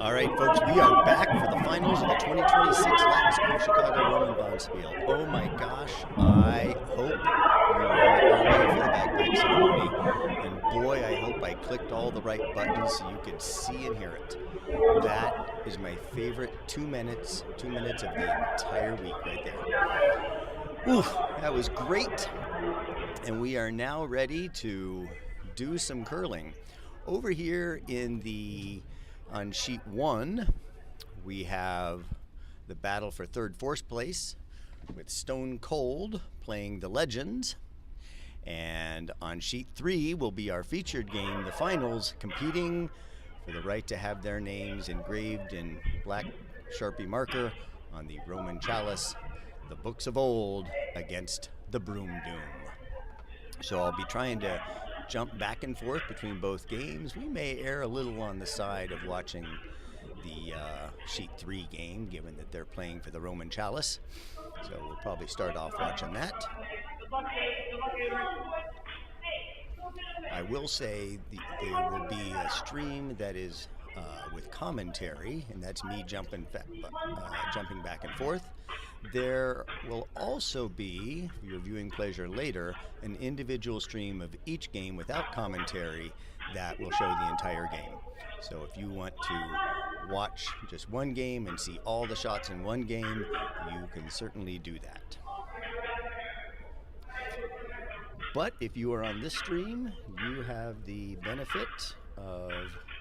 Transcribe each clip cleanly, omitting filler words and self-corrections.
All right, folks, we are back for the finals of the 2026 Latin School Chicago Roman Bonspiel. Oh my gosh, I hope you were here early for the bagpipe ceremony. And boy, I hope I clicked all the right buttons so you could see and hear it. That is my favorite 2 minutes of the entire week right there. Ooh, that was great. And we are now ready to do some curling. Over here on sheet 1, we have the battle for third, fourth place with Stone Cold playing the Legends. And on sheet 3 will be our featured game, the finals, competing for the right to have their names engraved in black Sharpie marker on the Roman chalice, the books of old, against the Broom Doom. So I'll be trying to jump back and forth between both games. We may err a little on the side of watching the sheet 3 game, given that they're playing for the Roman chalice. So we'll probably start off watching that. I will say there will be a stream that is with commentary, and that's me jumping back and forth. There will also be, for your viewing pleasure later, an individual stream of each game without commentary that will show the entire game. So if you want to watch just one game and see all the shots in one game, you can certainly do that. But if you are on this stream, you have the benefit of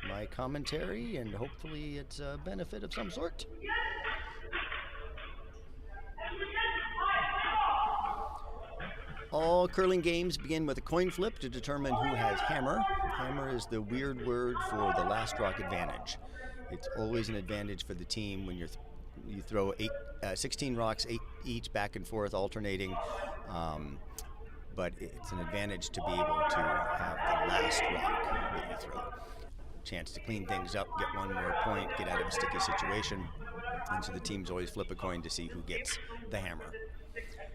my commentary, and hopefully it's a benefit of some sort. All curling games begin with a coin flip to determine who has hammer. Hammer is the weird word for the last rock advantage. It's always an advantage for the team when you throw 16 rocks, 8 each, back and forth, alternating. But it's an advantage to be able to have the last rock that you throw. Chance to clean things up, get one more point, get out of a sticky situation. And so the teams always flip a coin to see who gets the hammer.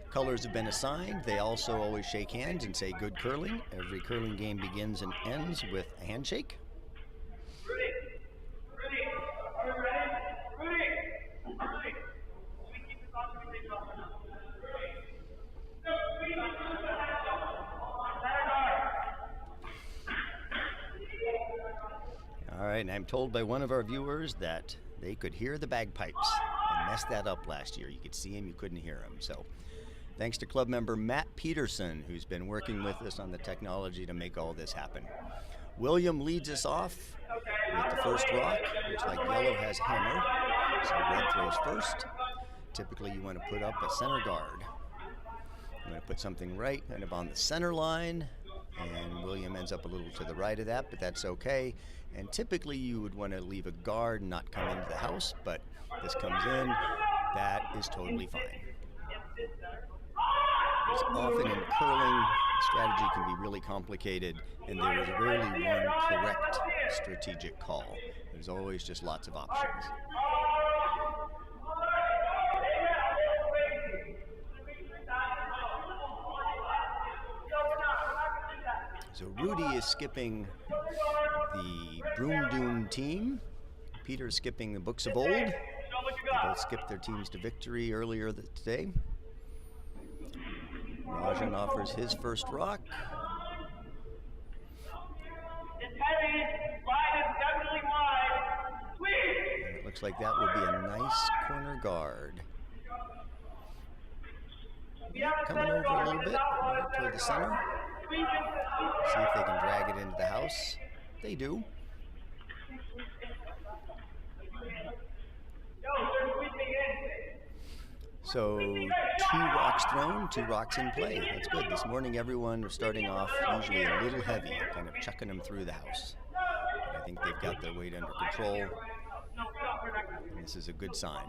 Colors have been assigned. They also always shake hands and say good curling. Every curling game begins and ends with a handshake. All right, and I'm told by one of our viewers that they could hear the bagpipes. I messed that up last year. You could see him, you couldn't hear him. So thanks to club member Matt Peterson, who's been working with us on the technology to make all this happen. William leads us off with the first rock. Looks like yellow has hammer, so red throws first. Typically you want to put up a center guard. You want to put something right kind of on the center line, and William ends up a little to the right of that, but that's okay. And typically you would want to leave a guard and not come into the house, but this comes in, that is totally fine. As often in curling, strategy can be really complicated, and there is rarely one correct strategic call. There's always just lots of options. So Rudy is skipping the Broom Doom team. Peter's skipping the Books of Old. They both skipped their teams to victory earlier today. Rajan offers his first rock. It's heavy, wide is definitely wide. Sweet. It looks like that will be a nice corner guard. Coming over a little bit toward the center. See if they can drag it into the house. They do. So 2 rocks thrown, 2 rocks in play. That's good. This morning everyone was starting off usually a little heavy, kind of chucking them through the house. But I think they've got their weight under control. And this is a good sign.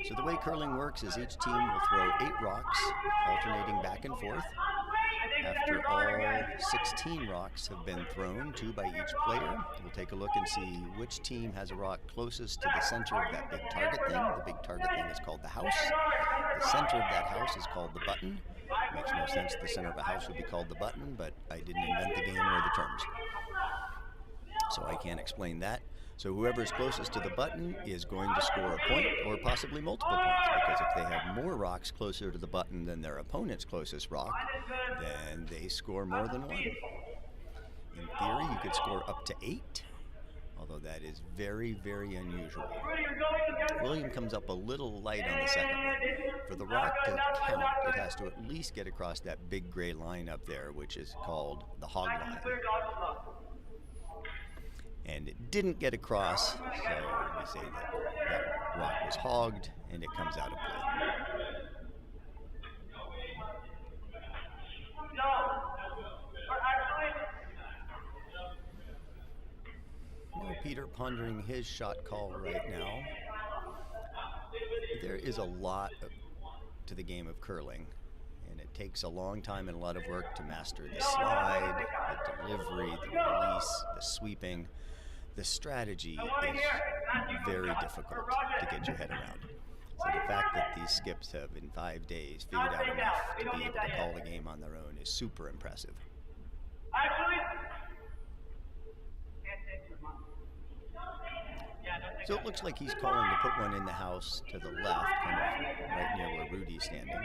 So the way curling works is each team will throw 8 rocks, alternating back and forth. After all 16 rocks have been thrown, 2 by each player. We'll take a look and see which team has a rock closest to the center of that big target thing. The big target thing is called the house. The center of that house is called the button. Makes no sense the center of a house would be called the button, but I didn't invent the game or the terms, so I can't explain that. So whoever's closest to the button is going to score a point or possibly multiple points, because if they have more rocks closer to the button than their opponent's closest rock, then they score more than one. In theory, you could score up to 8, although that is very, very unusual. William comes up a little light on the second one. For the rock to count, it has to at least get across that big gray line up there, which is called the hog line. And it didn't get across, so we say that that rock was hogged, and it comes out of play. Now Peter pondering his shot call right now. There is a lot to the game of curling, and it takes a long time and a lot of work to master the slide, the delivery, the release, the sweeping. The strategy is very difficult to get your head around. So the fact that these skips have, in 5 days, figured out enough to be able to call the game on their own is super impressive. So it looks like he's calling to put one in the house to the left, kind of right near where Rudy's standing.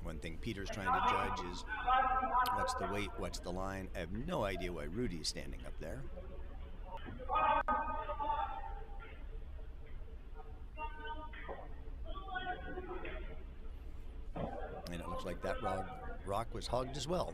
One thing Peter's trying to judge is what's the weight, what's the line. I have no idea why Rudy's standing up there. And it looks like that rock was hogged as well.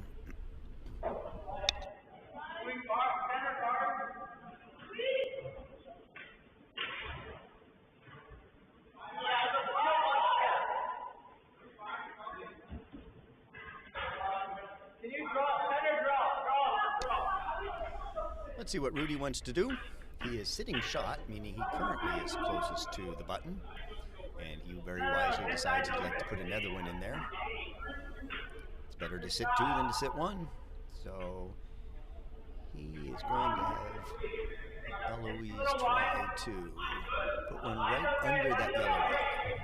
Let's see what Rudy wants to do. He is sitting shot, meaning he currently is closest to the button, and he very wisely decides he'd like to put another one in there. It's better to sit 2 than to sit 1, so he is going to have Eloise try to put one right under that yellow rock.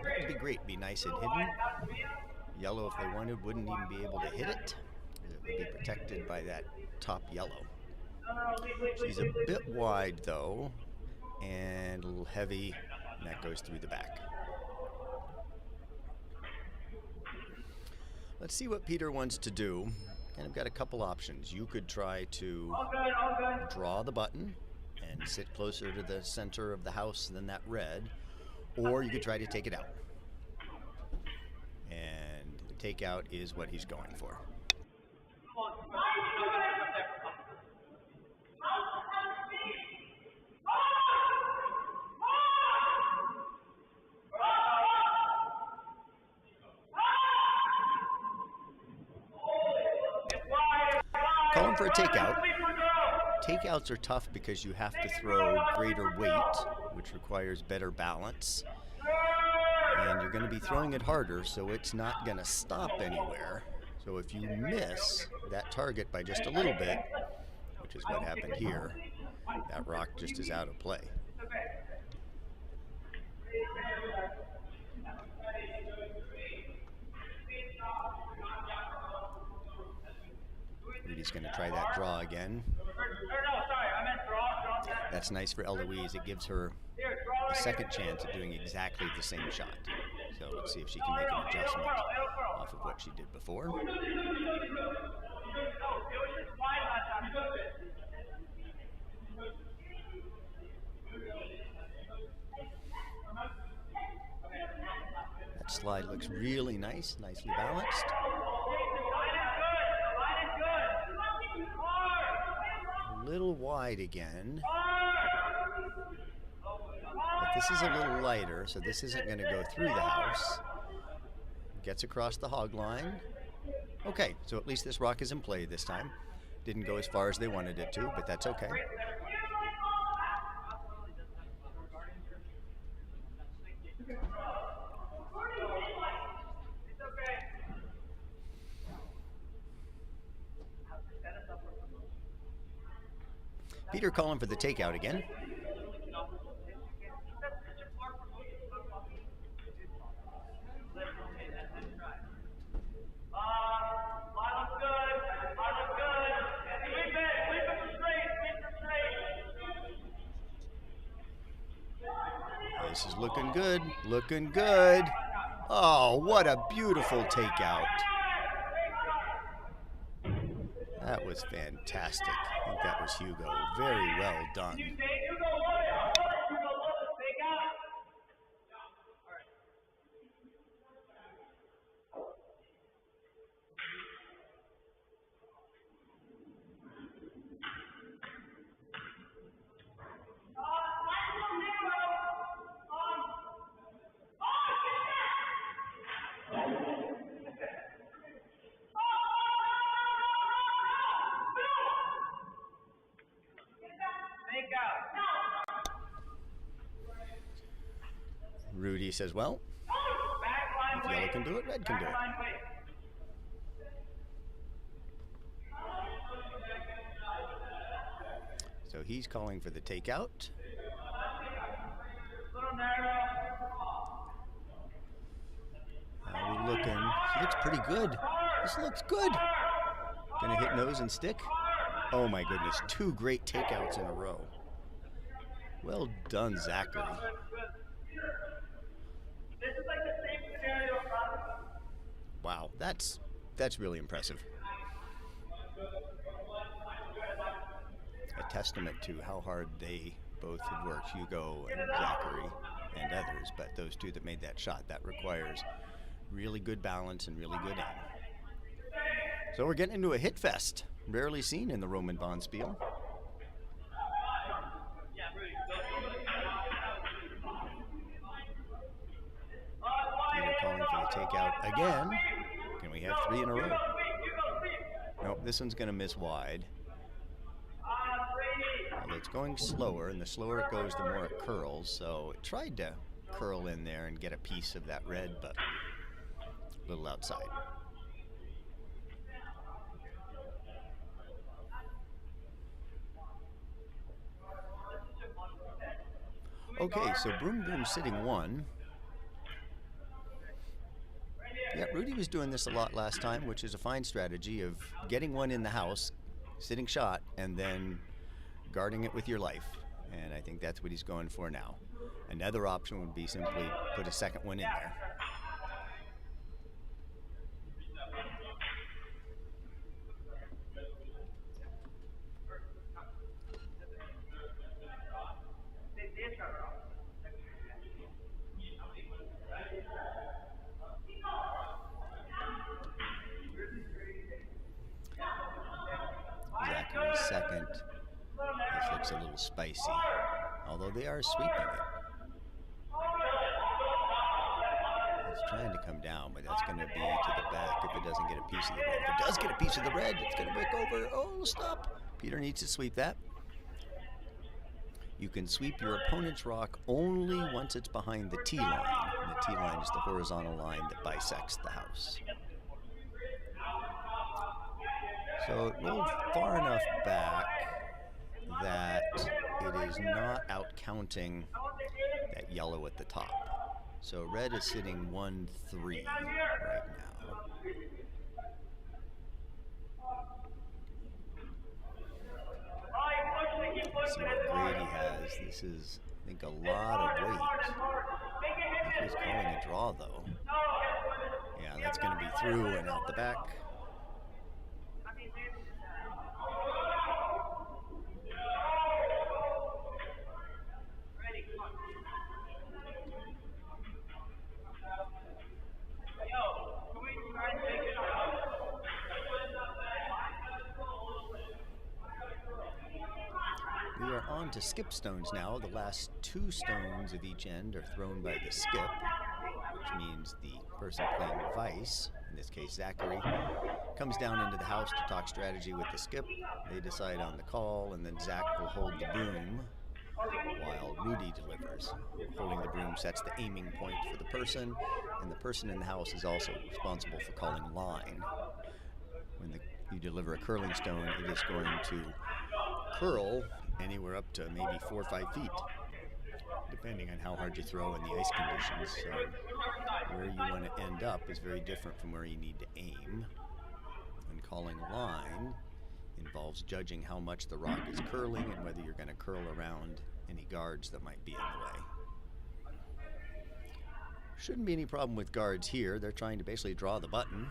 That would be great, be nice and hidden. Yellow, if they wanted, wouldn't even be able to hit it. It would be protected by that top yellow. She's a bit wide, though, and a little heavy, and that goes through the back. Let's see what Peter wants to do. And I've got a couple options. You could try to draw the button and sit closer to the center of the house than that red, or you could try to take it out. And the takeout is what he's going for. Calling for a takeout. Takeouts are tough because you have to throw greater weight, which requires better balance. And you're going to be throwing it harder, so it's not going to stop anywhere. So if you miss that target by just a little bit, which is what happened here, that rock just is out of play. Rudy's going to try that draw again. That's nice for Eloise. It gives her a second chance at doing exactly the same shot. So let's see if she can make an adjustment off of what she did before. That slide looks really nice, nicely balanced. A little wide again. But this is a little lighter, so this isn't going to go through the house. Gets across the hog line. Okay, so at least this rock is in play this time. Didn't go as far as they wanted it to, but that's okay. Peter calling for the takeout again. This is looking good, looking good. Oh, what a beautiful takeout. That was fantastic. I think that was Hugo. Very well done. Rudy says, well, if yellow can do it, red can do it. So he's calling for the takeout. How are we looking? This looks pretty good. This looks good. Gonna hit nose and stick. Oh my goodness, 2 great takeouts in a row. Well done, Zachary. Wow, that's really impressive. A testament to how hard they both have worked, Hugo and Zachary and others, but those two that made that shot, that requires really good balance and really good aim. So we're getting into a hit fest, rarely seen in the Roman Bonspiel. Peter calling for the takeout again. Can we have 3 in a row? Nope, this one's going to miss wide. Well, it's going slower, and the slower it goes, the more it curls. So it tried to curl in there and get a piece of that red, but a little outside. Okay, so Broom sitting 1. Yeah, Rudy was doing this a lot last time, which is a fine strategy of getting one in the house, sitting shot, and then guarding it with your life. And I think that's what he's going for now. Another option would be simply put a second one in there. Zachary's second. This looks a little spicy, although they are sweeping it. It's trying to come down, but that's going to be to the back if it doesn't get a piece of the red. If it does get a piece of the red, it's going to break over. Oh, stop. Peter needs to sweep that. You can sweep your opponent's rock only once it's behind the tee line. And the tee line is the horizontal line that bisects the house. So it rolled far enough back that it is not out counting that yellow at the top. So red is sitting 1-3 right now. Let's see what grade he has. This is, I think, a lot of weight. I think he's calling a draw, though. Yeah, that's going to be through and out the back. We are on to skip stones now. The last 2 stones of each end are thrown by the skip, which means the person playing vice, in this case Zachary, comes down into the house to talk strategy with the skip. They decide on the call, and then Zach will hold the broom while Rudy delivers. Holding the broom sets the aiming point for the person, and the person in the house is also responsible for calling line. When you deliver a curling stone, it is going to curl anywhere up to maybe 4 or 5 feet, depending on how hard you throw and the ice conditions. So where you want to end up is very different from where you need to aim. And calling a line involves judging how much the rock is curling and whether you're going to curl around any guards that might be in the way. Shouldn't be any problem with guards here. They're trying to basically draw the button,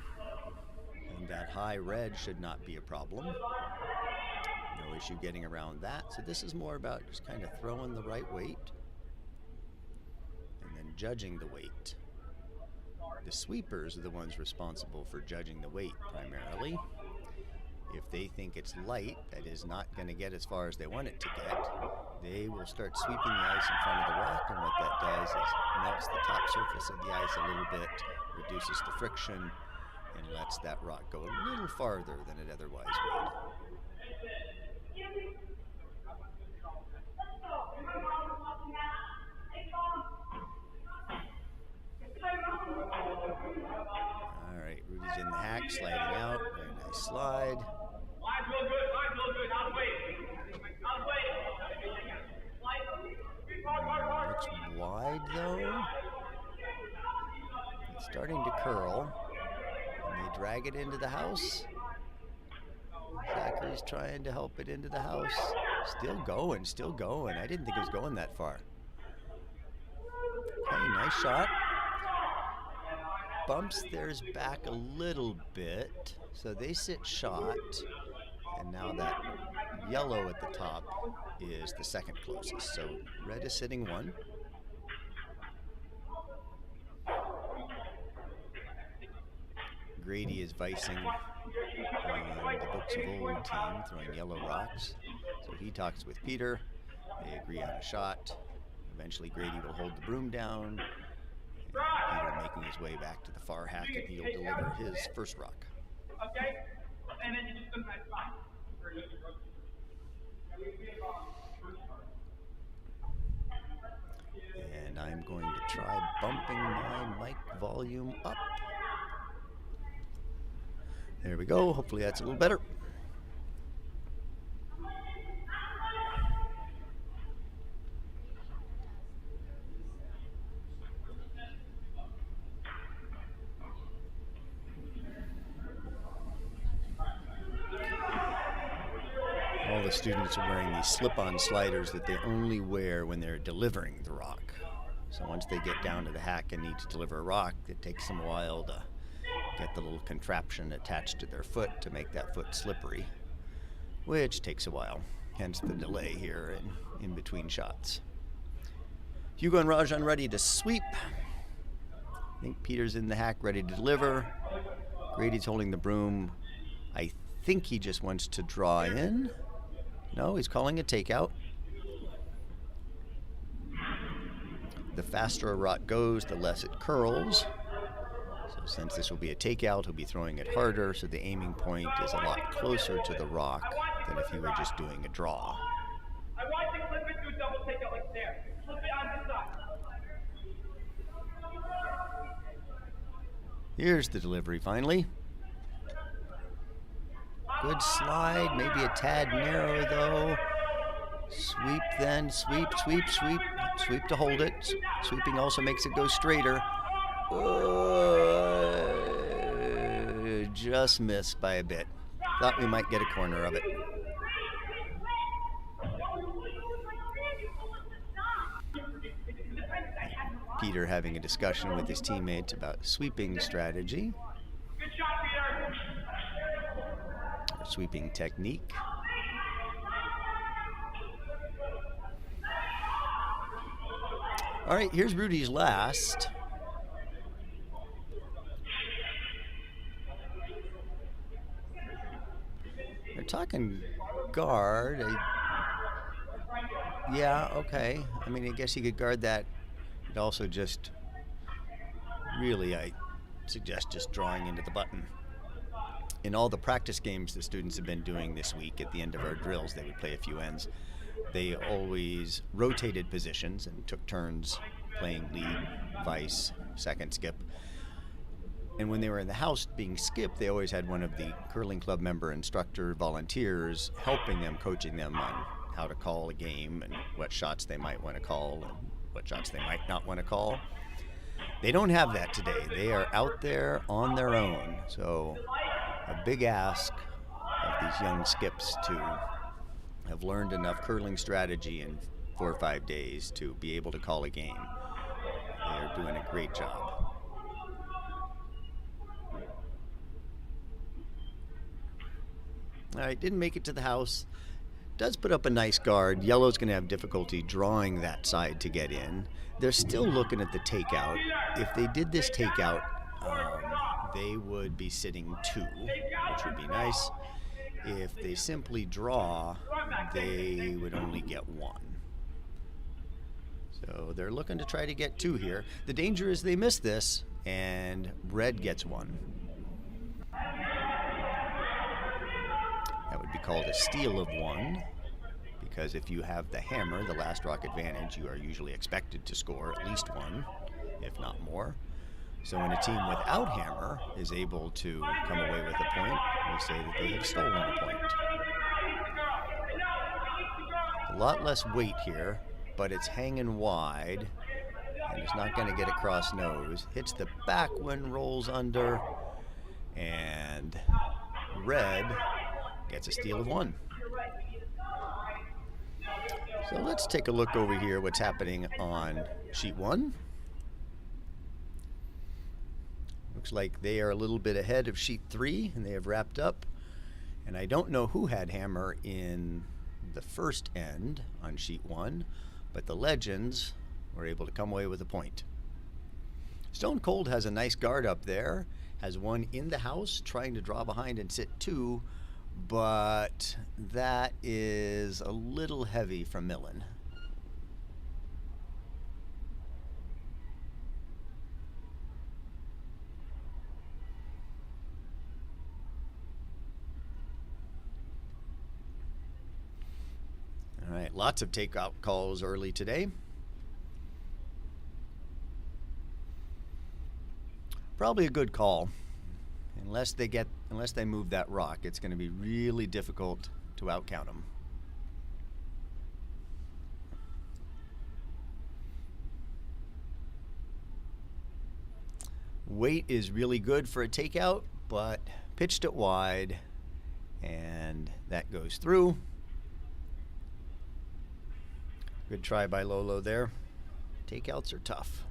and that high red should not be a problem. No issue getting around that. So this is more about just kind of throwing the right weight and then judging the weight. The sweepers are the ones responsible for judging the weight primarily. If they think it's light, that is not going to get as far as they want it to get, they will start sweeping the ice in front of the rock, and what that does is melts the top surface of the ice a little bit, reduces the friction, and lets that rock go a little farther than it otherwise would. All right, Rudy's in the hack, sliding out. Very nice slide. Looks wide though. It's starting to curl. And they drag it into the house. Zachary's trying to help it into the house. Still going, still going. I didn't think it was going that far. Okay, nice shot. Bumps theirs back a little bit, so they sit shot, and now that yellow at the top is the second closest. So red is sitting 1. Grady is vicing the Books of Old team, throwing yellow rocks. So he talks with Peter. They agree on a shot. Eventually Grady will hold the broom down. Peter making his way back to the far hack, and he'll deliver his first rock. Okay? And then you just put that spot. And I'm going to try bumping my mic volume up. There we go. Hopefully that's a little better. All the students are wearing these slip-on sliders that they only wear when they're delivering the rock. So once they get down to the hack and need to deliver a rock, it takes them a while to get the little contraption attached to their foot to make that foot slippery, which takes a while, hence the delay here in between shots. Hugo and Rajan ready to sweep. I think Peter's in the hack ready to deliver. Grady's holding the broom. I think he just wants to draw in. No, he's calling a takeout. The faster a rock goes, the less it curls. So since this will be a takeout, he'll be throwing it harder, so the aiming point is a lot closer to the rock than if he were just doing a draw. I want you to flip it to a double takeout like there. Flip it on this side. Here's the delivery finally. Good slide, maybe a tad narrow though. Sweep then, sweep, sweep, sweep. Sweep to hold it. Sweeping also makes it go straighter. Just missed by a bit. Thought we might get a corner of it. Peter having a discussion with his teammates about sweeping strategy. Good shot, Peter. Or sweeping technique. All right, here's Rudy's last. They're talking guard. Yeah, okay. I mean, I guess he could guard that. But also just, really, I suggest just drawing into the button. In all the practice games the students have been doing this week, at the end of our drills, they would play a few ends. They always rotated positions and took turns playing lead, vice, second skip. And when they were in the house being skipped, they always had one of the curling club member instructor volunteers helping them, coaching them on how to call a game and what shots they might want to call and what shots they might not want to call. They don't have that today. They are out there on their own. So a big ask of these young skips to have learned enough curling strategy in 4 or 5 days to be able to call a game. They are doing a great job. All right, didn't make it to the house. Does put up a nice guard. Yellow's going to have difficulty drawing that side to get in. They're still looking at the takeout. If they did this takeout, they would be sitting 2, which would be nice. If they simply draw, they would only get 1. So they're looking to try to get 2 here. The danger is they miss this, and red gets 1. That would be called a steal of 1, because if you have the hammer, the last rock advantage, you are usually expected to score at least 1, if not more. So when a team without hammer is able to come away with a point, we say that they have stolen a point. A lot less weight here, but it's hanging wide, and it's not going to get across nose. Hits the back one, rolls under, and red gets a steal of 1. So let's take a look over here what's happening on sheet 1. Looks like they are a little bit ahead of sheet 3, and they have wrapped up. And I don't know who had hammer in the first end on sheet 1, but the Legends were able to come away with a point. Stone Cold has a nice guard up there, has 1 in the house, trying to draw behind and sit 2, but that is a little heavy for Millen. All right, lots of takeout calls early today. Probably a good call. Unless they move that rock, it's going to be really difficult to outcount them. Weight is really good for a takeout, but pitched it wide, and that goes through. Good try by Lolo there. Takeouts are tough.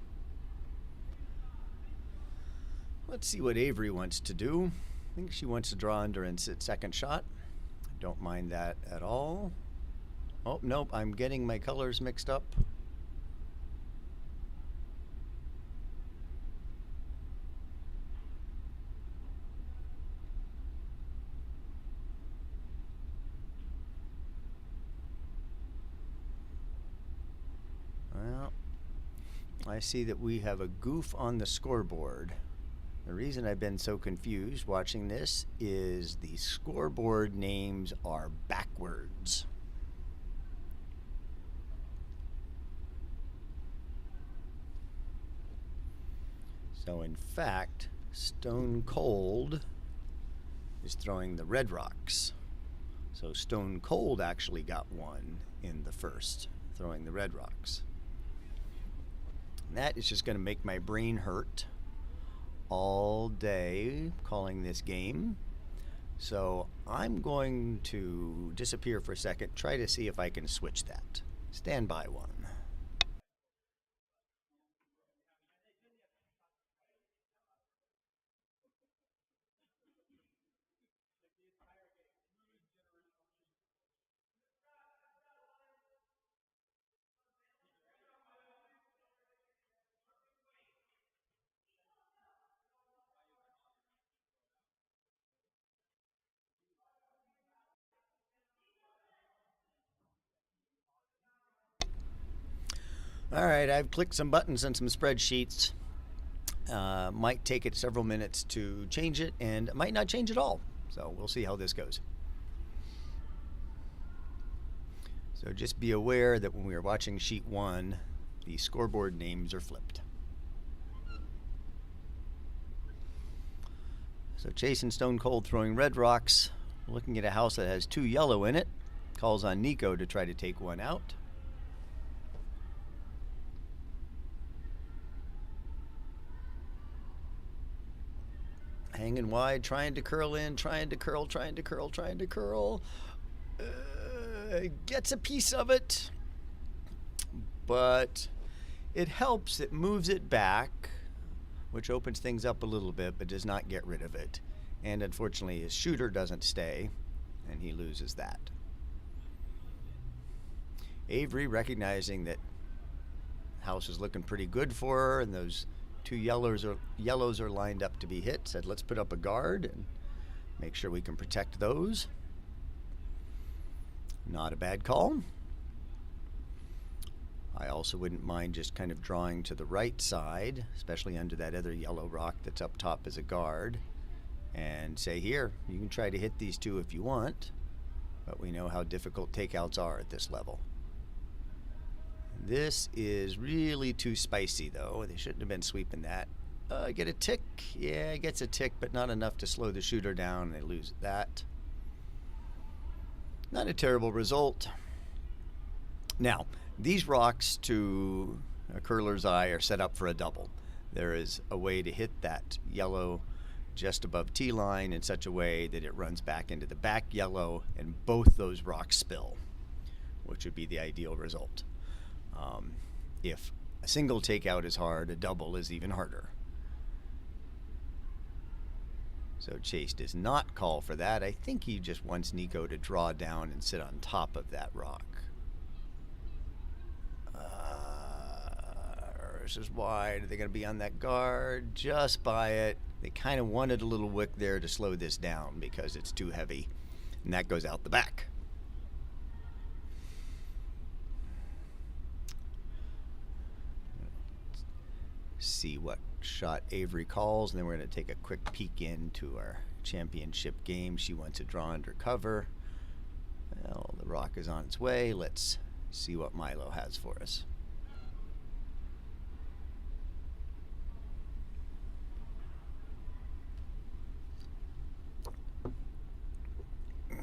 Let's see what Avery wants to do. I think she wants to draw under and sit second shot. Don't mind that at all. Oh, nope, I'm getting my colors mixed up. Well, I see that we have a goof on the scoreboard. The reason I've been so confused watching this is the scoreboard names are backwards. So in fact, Stone Cold is throwing the red rocks. So Stone Cold actually got 1 in the first, throwing the red rocks. And that is just going to make my brain hurt all day calling this game. So I'm going to disappear for a second, try to see if I can switch that. Stand by 1. All right, I've clicked some buttons on some spreadsheets. Might take it several minutes to change it, and it might not change at all. So we'll see how this goes. So just be aware that when we are watching sheet 1, the scoreboard names are flipped. So Chase and Stone Cold throwing red rocks, looking at a house that has 2 yellow in it. Calls on Nico to try to take one out. Hanging wide, trying to curl in, trying to curl. Gets a piece of it, but it helps. It moves it back, which opens things up a little bit, but does not get rid of it. And unfortunately, his shooter doesn't stay, and he loses that. Avery, recognizing that house is looking pretty good for her, and those two yellows are lined up to be hit, said, let's put up a guard and make sure we can protect those. Not a bad call. I also wouldn't mind just kind of drawing to the right side, especially under that other yellow rock that's up top as a guard, and say, here, you can try to hit these two if you want, but we know how difficult takeouts are at this level. This is really too spicy, though. They shouldn't have been sweeping that. Get a tick? Yeah, it gets a tick, but not enough to slow the shooter down. They lose that. Not a terrible result. Now, these rocks, to a curler's eye, are set up for a double. There is a way to hit that yellow just above T-line in such a way that it runs back into the back yellow and both those rocks spill, which would be the ideal result. If a single takeout is hard, a double is even harder. So Chase does not call for that. I think he just wants Nico to draw down and sit on top of that rock. This is wide. Are they going to be on that guard? Just by it. They kind of wanted a little wick there to slow this down because it's too heavy. And that goes out the back. See what shot Avery calls, and then we're going to take a quick peek into our championship game. She wants to draw under cover. Well, the rock is on its way. Let's see what Milo has for us.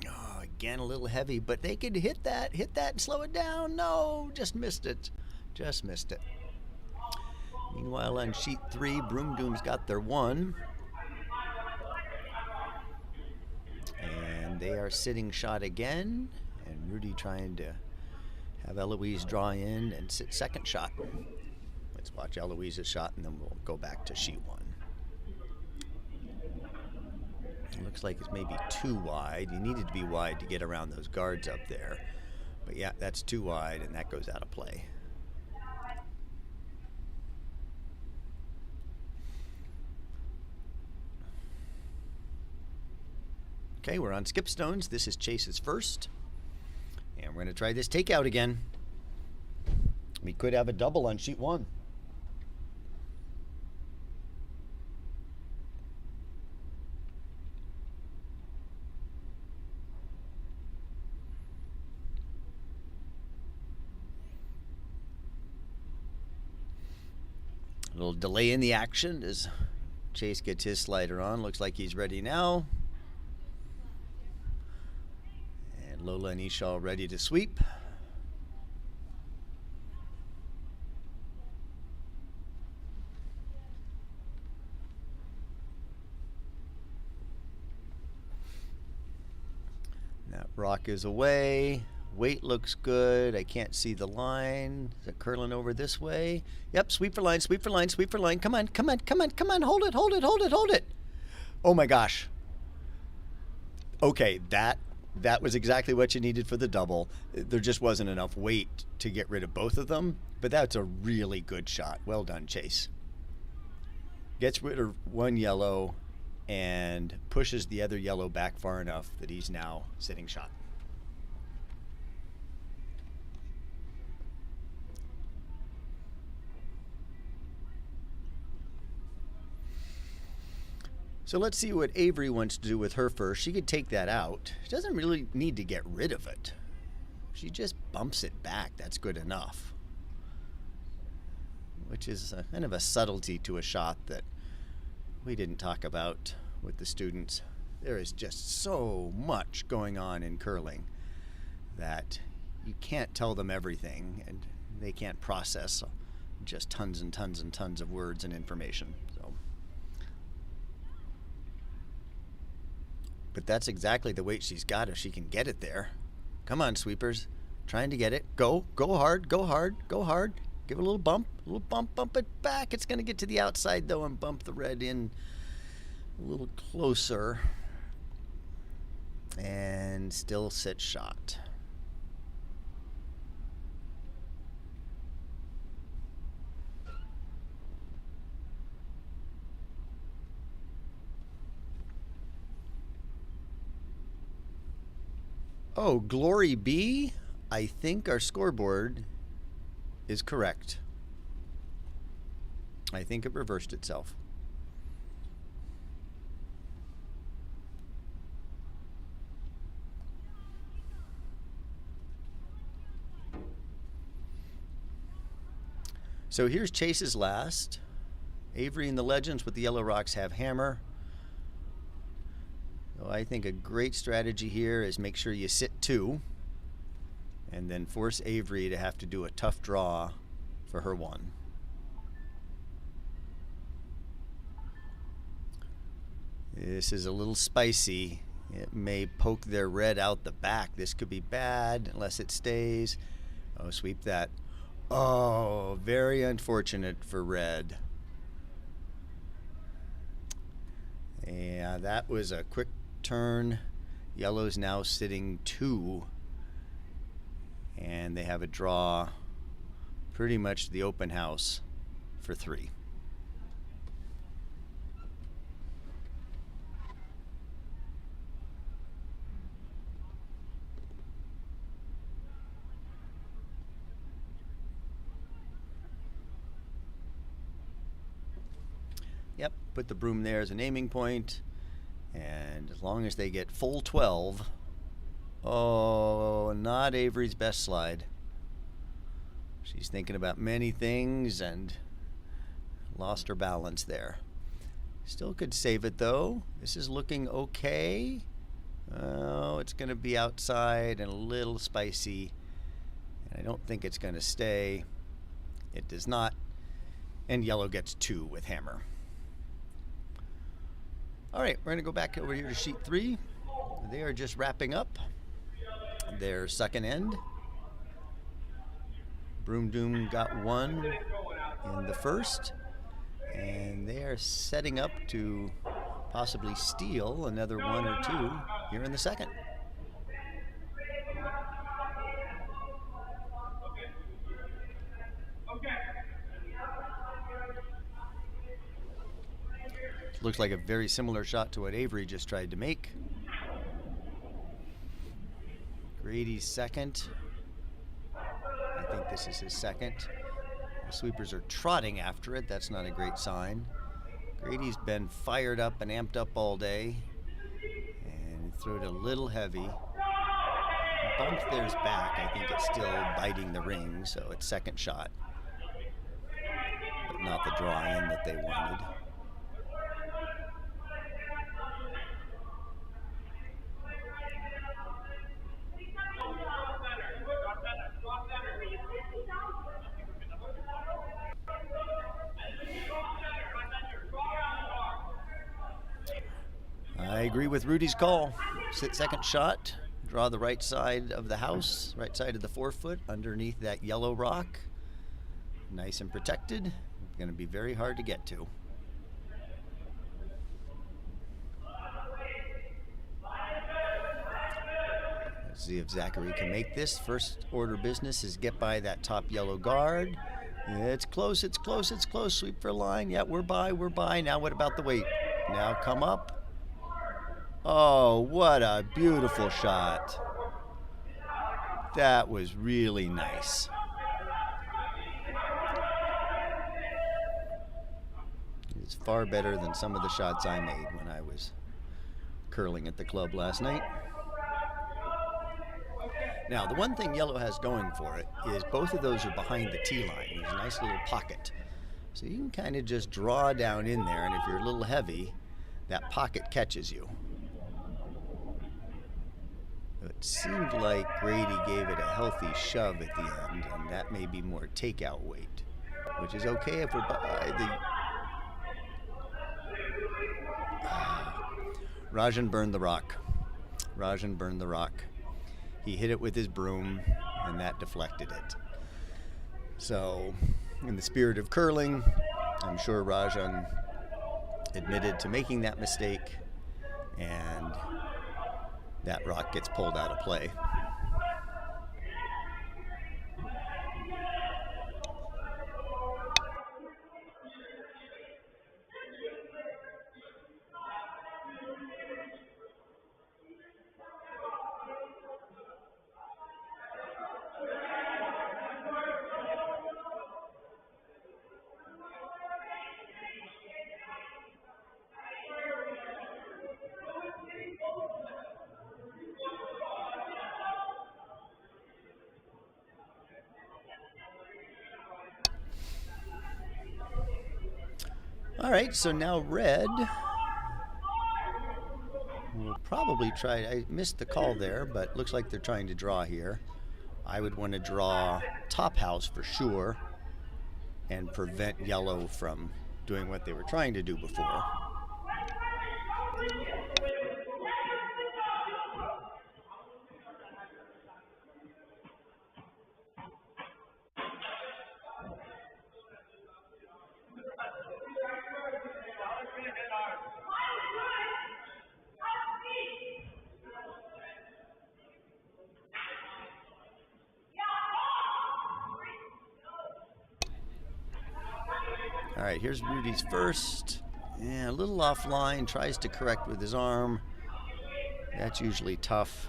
Oh, again, a little heavy, but they could hit that and slow it down. No, just missed it. Just missed it. Meanwhile, on sheet 3, Broom Doom's got their one. And they are sitting shot again. And Rudy trying to have Eloise draw in and sit second shot. Let's watch Eloise's shot, and then we'll go back to sheet 1. It looks like it's maybe too wide. You needed to be wide to get around those guards up there. But yeah, that's too wide, and that goes out of play. Okay, we're on skip stones. This is Chase's first. And we're going to try this takeout again. We could have a double on sheet 1. A little delay in the action as Chase gets his slider on. Looks like he's ready now. Lola and Ishaw ready to sweep. That rock is away. Weight looks good. I can't see the line. Is it curling over this way? Yep, sweep for line, sweep for line, sweep for line. Come on, come on, come on, come on. Hold it, hold it, hold it, hold it. Oh my gosh. Okay, that was exactly what you needed for the double. There just wasn't enough weight to get rid of both of them, but that's a really good shot. Well done, Chase. Gets rid of one yellow and pushes the other yellow back far enough that he's now sitting shot. So let's see what Avery wants to do with her first. She could take that out. She doesn't really need to get rid of it. She just bumps it back. That's good enough. Which is kind of a subtlety to a shot that we didn't talk about with the students. There is just so much going on in curling that you can't tell them everything, and they can't process just tons and tons and tons of words and information. So, but that's exactly the weight she's got if she can get it there. Come on, sweepers. Trying to get it. Go hard, go hard, go hard. Give it a little bump, bump it back. It's going to get to the outside, though, and bump the red in a little closer. And still sit shot. Oh, glory be. I think our scoreboard is correct. I think it reversed itself. So here's Chase's last. Avery and the Legends with the Yellow Rocks have hammer. So I think a great strategy here is make sure you sit 2 and then force Avery to have to do a tough draw for her 1. This is a little spicy. It may poke their red out the back. This could be bad unless it stays. Oh, sweep that. Oh, very unfortunate for red. Yeah, that was a quick turn. Yellow's now sitting 2. And they have a draw pretty much the open house for 3. Yep, put the broom there as an aiming point, and as long as they get full 12, oh, not Avery's best slide. She's thinking about many things and lost her balance there. Still could save it though. This is looking okay. Oh, it's going to be outside and a little spicy, and I don't think it's going to stay. It does not, and yellow gets 2 with hammer. All right, we're going to go back over here to sheet 3. They are just wrapping up their second end. Broom Doom got 1 in the first, and they are setting up to possibly steal another 1 or 2 here in the second. Looks like a very similar shot to what Avery just tried to make. Grady's second. I think this is his second. The sweepers are trotting after it. That's not a great sign. Grady's been fired up and amped up all day and threw it a little heavy. Bumped theirs back. I think it's still biting the ring, so it's second shot. But not the draw in that they wanted. I agree with Rudy's call. Sit second shot, draw the right side of the house, right side of the 4-foot, underneath that yellow rock. Nice and protected. Going to be very hard to get to. Let's see if Zachary can make this. First order business is get by that top yellow guard. It's close, it's close, it's close. Sweep for line. Yeah, we're by, we're by. Now what about the weight? Now come up. Oh, what a beautiful shot. That was really nice. It's far better than some of the shots I made when I was curling at the club last night. Now, the one thing yellow has going for it is both of those are behind the tee line. There's a nice little pocket. So you can kind of just draw down in there, and if you're a little heavy, that pocket catches you. It seemed like Grady gave it a healthy shove at the end, and that may be more takeout weight, which is okay if we're by the... Rajan burned the rock. Rajan burned the rock. He hit it with his broom, and that deflected it. So, in the spirit of curling, I'm sure Rajan admitted to making that mistake, and that rock gets pulled out of play. All right, so now red will probably try. I missed the call there, but looks like they're trying to draw here. I would want to draw top house for sure and prevent yellow from doing what they were trying to do before. All right, here's Rudy's first. Yeah, a little offline, tries to correct with his arm. That's usually tough.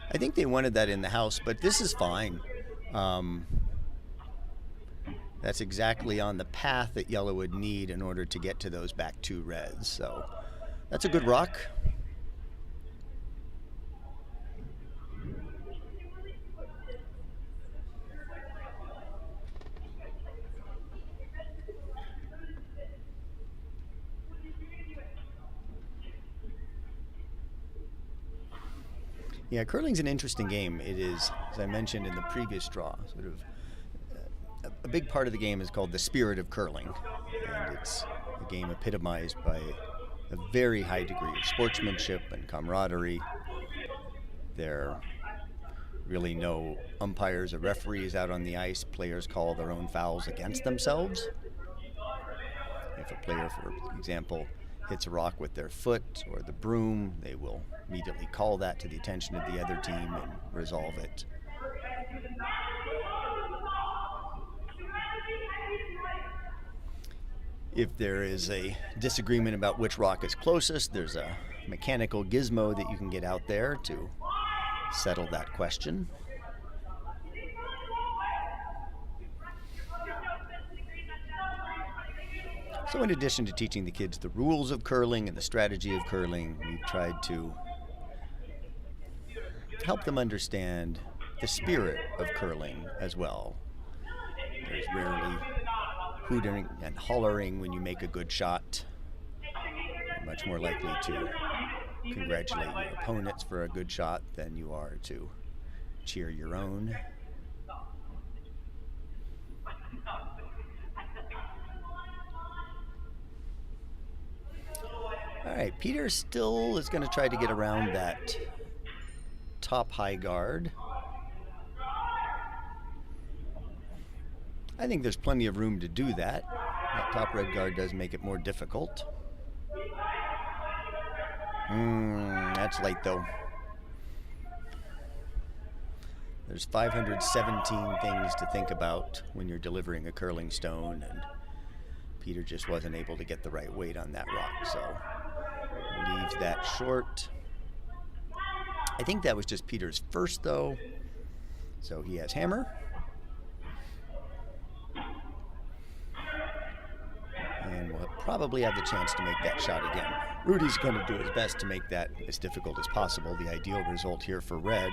I think they wanted that in the house, but this is fine. That's exactly on the path that yellow would need in order to get to those back two reds. So that's a good rock. Yeah, curling's an interesting game. It is, as I mentioned in the previous draw, sort of a big part of the game is called the spirit of curling, and it's a game epitomized by a very high degree of sportsmanship and camaraderie. There are really no umpires or referees out on the ice. Players call their own fouls against themselves. If a player, for example, hits a rock with their foot or the broom, they will immediately call that to the attention of the other team and resolve it. If there is a disagreement about which rock is closest, there's a mechanical gizmo that you can get out there to settle that question. So in addition to teaching the kids the rules of curling and the strategy of curling, we've tried to help them understand the spirit of curling as well. There's rarely hooting and hollering when you make a good shot. You're much more likely to congratulate your opponents for a good shot than you are to cheer your own. All right, Peter still is going to try to get around that top high guard. I think there's plenty of room to do that. That top red guard does make it more difficult. That's late though. There's 517 things to think about when you're delivering a curling stone, and Peter just wasn't able to get the right weight on that rock, so leaves that short. I think that was just Peter's first though, so he has hammer. And we'll probably have the chance to make that shot again. Rudy's going to do his best to make that as difficult as possible. The ideal result here for red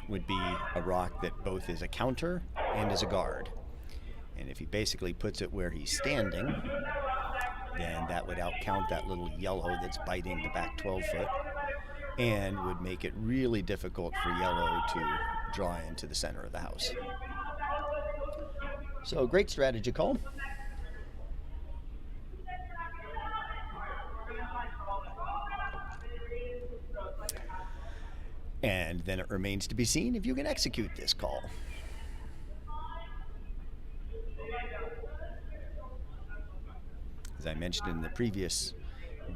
would be a rock that both is a counter and is a guard. And if he basically puts it where he's standing, then that would outcount that little yellow that's biting the back 12 foot and would make it really difficult for yellow to draw into the center of the house. So great strategy call. And then it remains to be seen if you can execute this call. As I mentioned in the previous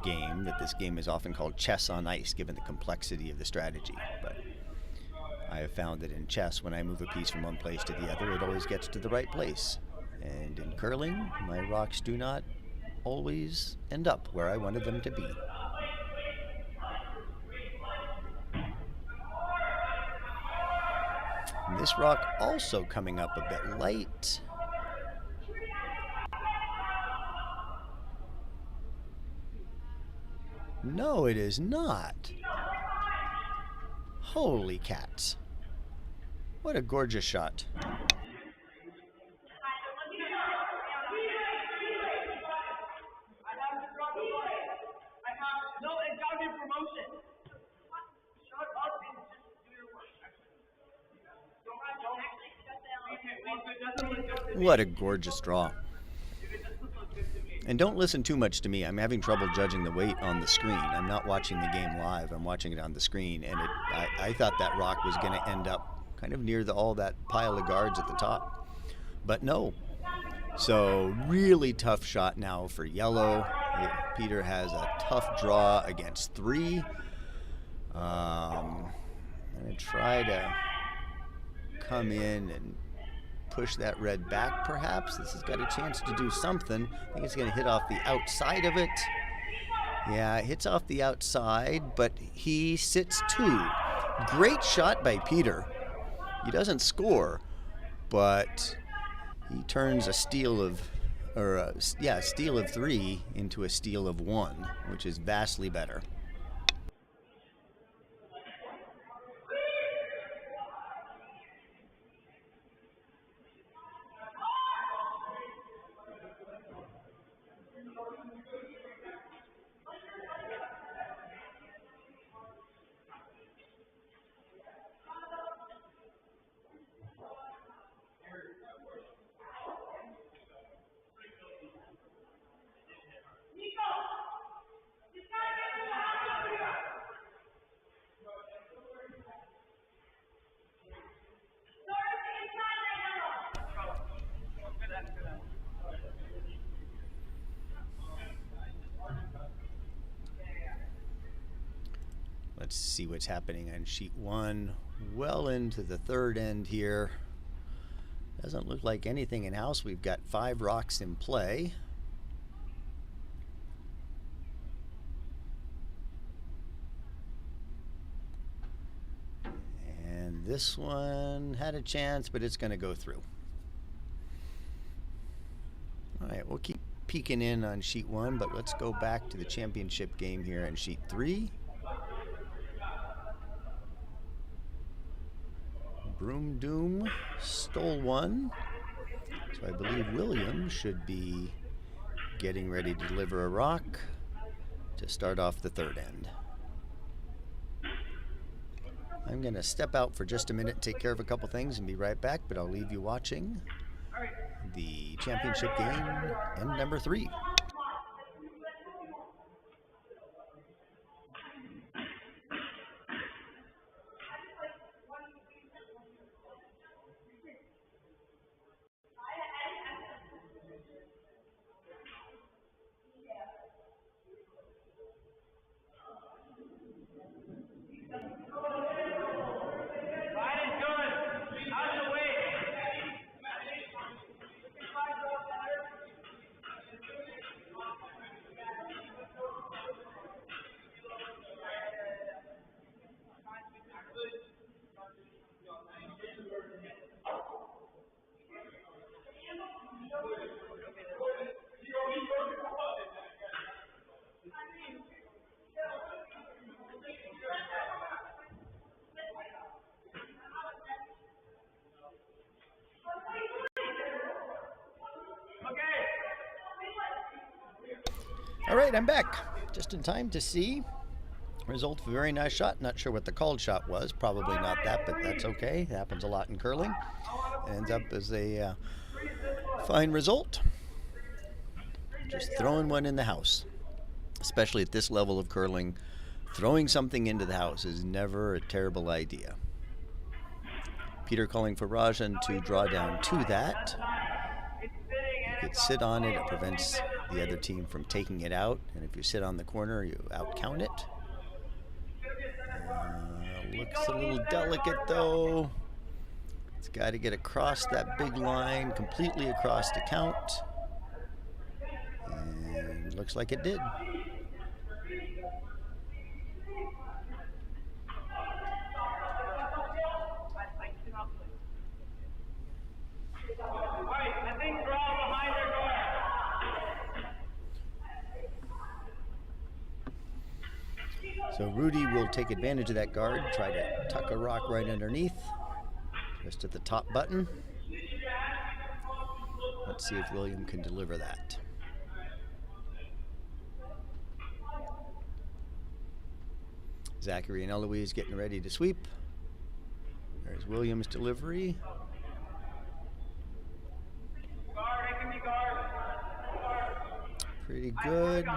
game, that this game is often called chess on ice, given the complexity of the strategy. But I have found that in chess, when I move a piece from one place to the other, it always gets to the right place. And in curling, my rocks do not always end up where I wanted them to be. And this rock also coming up a bit light. No, it is not. Holy cats. What a gorgeous shot. What a gorgeous draw. And don't listen too much to me. I'm having trouble judging the weight on the screen. I'm not watching the game live. I'm watching it on the screen. And I thought that rock was going to end up kind of near all that pile of guards at the top. But no. So really tough shot now for yellow. Peter has a tough draw against 3. I'm going to try to come in and push that red back, perhaps. This has got a chance to do something. I think it's going to hit off the outside of it. Yeah, it hits off the outside, but he sits 2. Great shot by Peter. He doesn't score, but he turns a steal of, steal of 3 into a steal of 1, which is vastly better. Let's see what's happening on sheet 1. Well into the third end here. Doesn't look like anything in house. We've got 5 rocks in play. And this one had a chance, but it's going to go through. All right, we'll keep peeking in on sheet 1, but let's go back to the championship game here in sheet 3. Broom Doom stole 1, so I believe William should be getting ready to deliver a rock to start off the third end. I'm going to step out for just a minute, take care of a couple things, and be right back, but I'll leave you watching the championship game, end number 3. All right, I'm back. Just in time to see result of a very nice shot. Not sure what the called shot was. Probably not that, but that's okay. It happens a lot in curling. It ends up as a fine result. Just throwing one in the house. Especially at this level of curling, throwing something into the house is never a terrible idea. Peter calling for Rajan to draw down to that. You could sit on it. It prevents the other team from taking it out. And if you sit on the corner, you out-count it. Looks a little delicate, though. It's got to get across that big line, completely across to count. And looks like it did. So Rudy will take advantage of that guard, try to tuck a rock right underneath, just at the top button. Let's see if William can deliver that. Zachary and Eloise getting ready to sweep. There's William's delivery. Pretty good.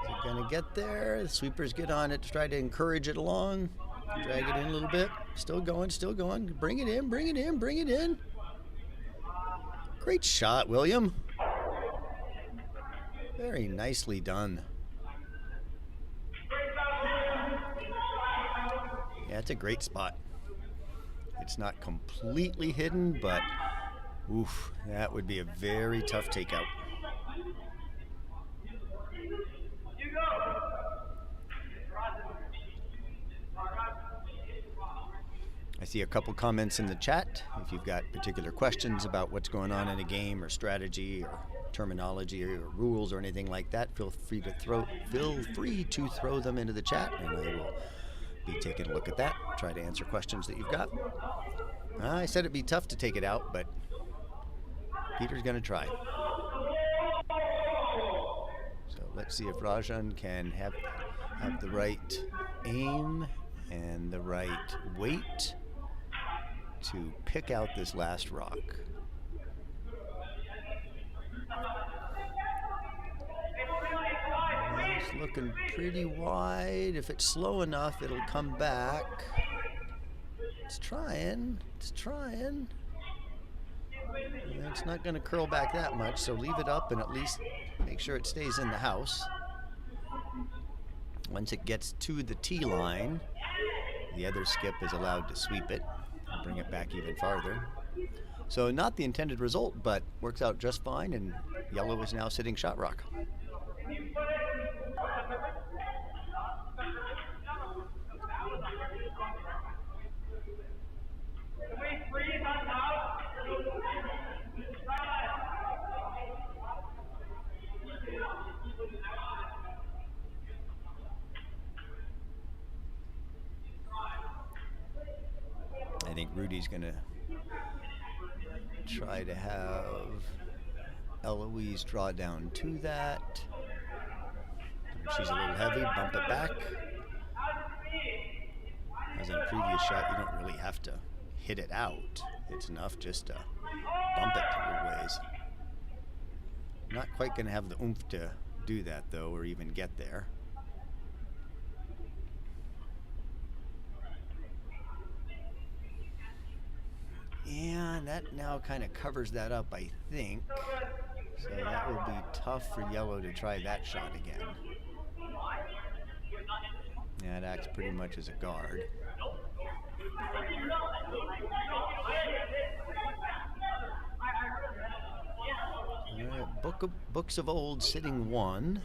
Is it going to get there? The sweepers get on it to try to encourage it along. Drag it in a little bit. Still going, still going. Bring it in, bring it in, bring it in. Great shot, William. Very nicely done. Yeah, it's a great spot. It's not completely hidden, but oof, that would be a very tough takeout. I see a couple comments in the chat. If you've got particular questions about what's going on in a game or strategy or terminology or rules or anything like that, feel free to throw them into the chat, and I will be taking a look at that, try to answer questions that you've got. I said it'd be tough to take it out, but Peter's going to try. So let's see if Rajan can have the right aim and the right weight to pick out this last rock. It's looking pretty wide. If it's slow enough, it'll come back. It's trying. It's trying. It's not going to curl back that much, so leave it up and at least make sure it stays in the house. Once it gets to the tee line, the other skip is allowed to sweep it and bring it back even farther. So not the intended result, but works out just fine, and yellow is now sitting shot rock. I think Rudy's going to try to have Eloise draw down to that. If she's a little heavy, bump it back. As in a previous shot, you don't really have to hit it out. It's enough just to bump it a little ways. Not quite going to have the oomph to do that, though, or even get there. Yeah, that now kind of covers that up, I think. So that will be tough for yellow to try that shot again. Yeah, it acts pretty much as a guard. Books of Old sitting one.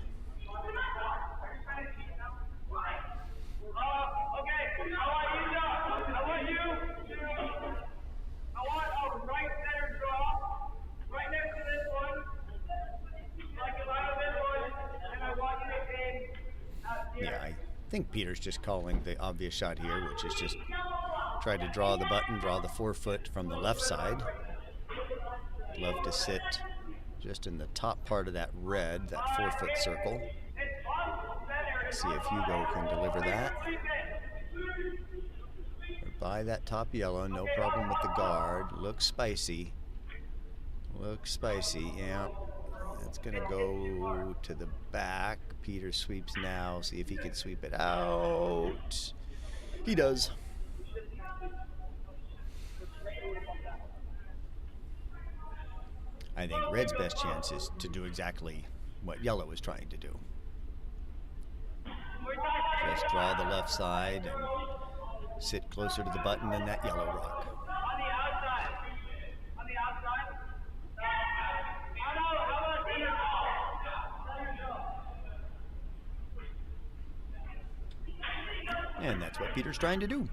Yeah, I think Peter's just calling the obvious shot here, which is just try to draw the button, draw the 4 foot from the left side. love to sit just in the top part of that red, that 4-foot circle. Let's see if Hugo can deliver that. We're by that top yellow, no problem with the guard. Looks spicy. Looks spicy, yeah. That's gonna go to the back. Peter sweeps now. See if he can sweep it out. He does. I think red's best chance is to do exactly what yellow is trying to do. Just draw the left side and sit closer to the button than that yellow rock. And that's what Peter's trying to do.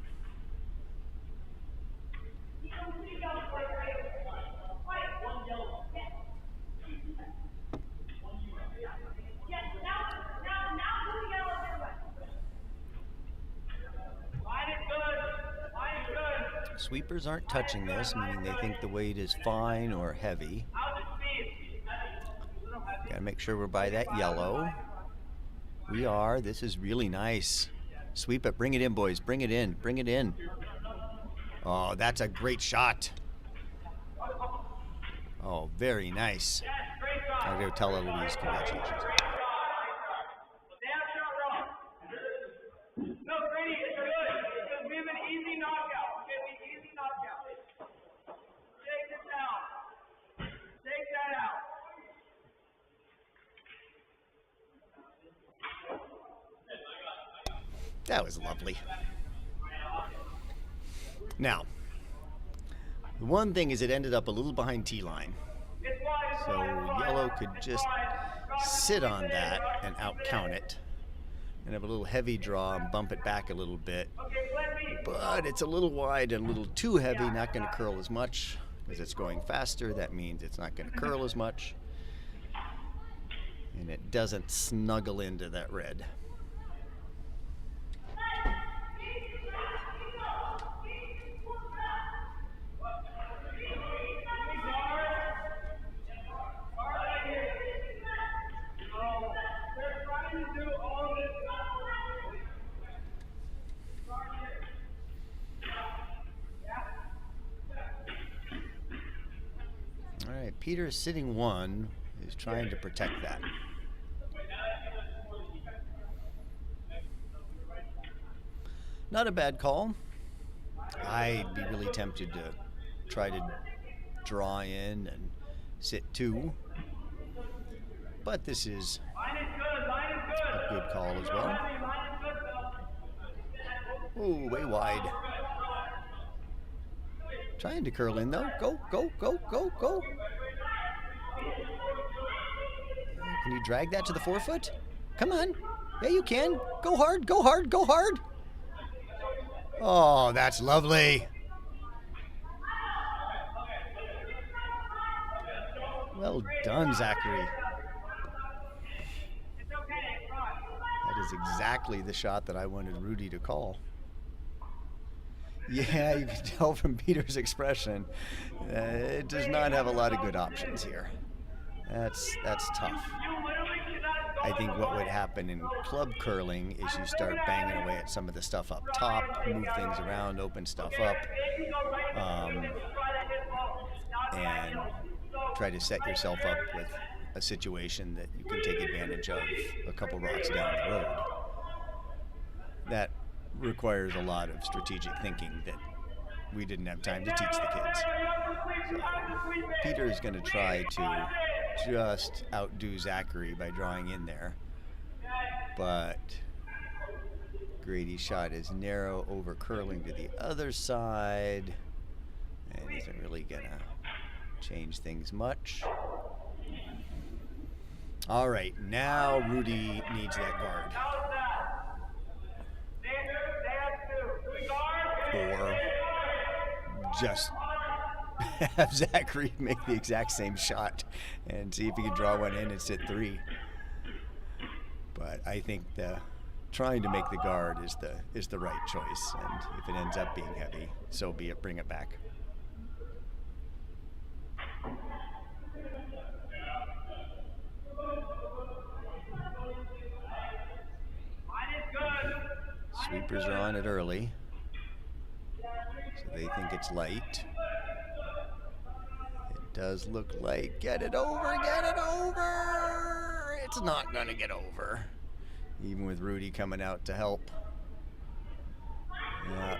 Sweepers aren't touching this, meaning they think the weight is fine or heavy. Gotta make sure we're by that yellow. We are. This is really nice. Sweep it. Bring it in, boys. Bring it in. Bring it in. Oh, that's a great shot. Oh, very nice. I'm going to tell Eloise congratulations. That was lovely. Now, the one thing is it ended up a little behind T-line. So yellow could just sit on that and out-count it and have a little heavy draw and bump it back a little bit. But it's a little wide and a little too heavy, not going to curl as much because it's going faster. That means it's not going to curl as much. And it doesn't snuggle into that red. All right, Peter sitting one is trying to protect that. Not a bad call. I'd be really tempted to try to draw in and sit two, but this is a good call as well. Oh, way wide. Trying to curl in though. Go, go, go, go, go. Can you drag that to the 4-foot? Come on. Yeah, you can. Go hard, go hard, go hard. Oh, that's lovely. Well done, Zachary. That is exactly the shot that I wanted Rudy to call. Yeah, you can tell from Peter's expression, it does not have a lot of good options here. That's tough. I think what would happen in club curling is you start banging away at some of the stuff up top, move things around, open stuff up, and try to set yourself up with a situation that you can take advantage of a couple rocks down the road. That requires a lot of strategic thinking that we didn't have time to teach the kids. So Peter is going to try to just outdo Zachary by drawing in there, but Grady's shot is narrow, over curling to the other side, and isn't really going to change things much. All right, now Rudy needs that guard. Or just have Zachary make the exact same shot and see if he can draw one in and sit three. But I think trying to make the guard is the right choice, and if it ends up being heavy, so be it. Bring it back. Keepers are on it early. So they think it's light. It does look light. Get it over, get it over! It's not going to get over. Even with Rudy coming out to help. Yeah.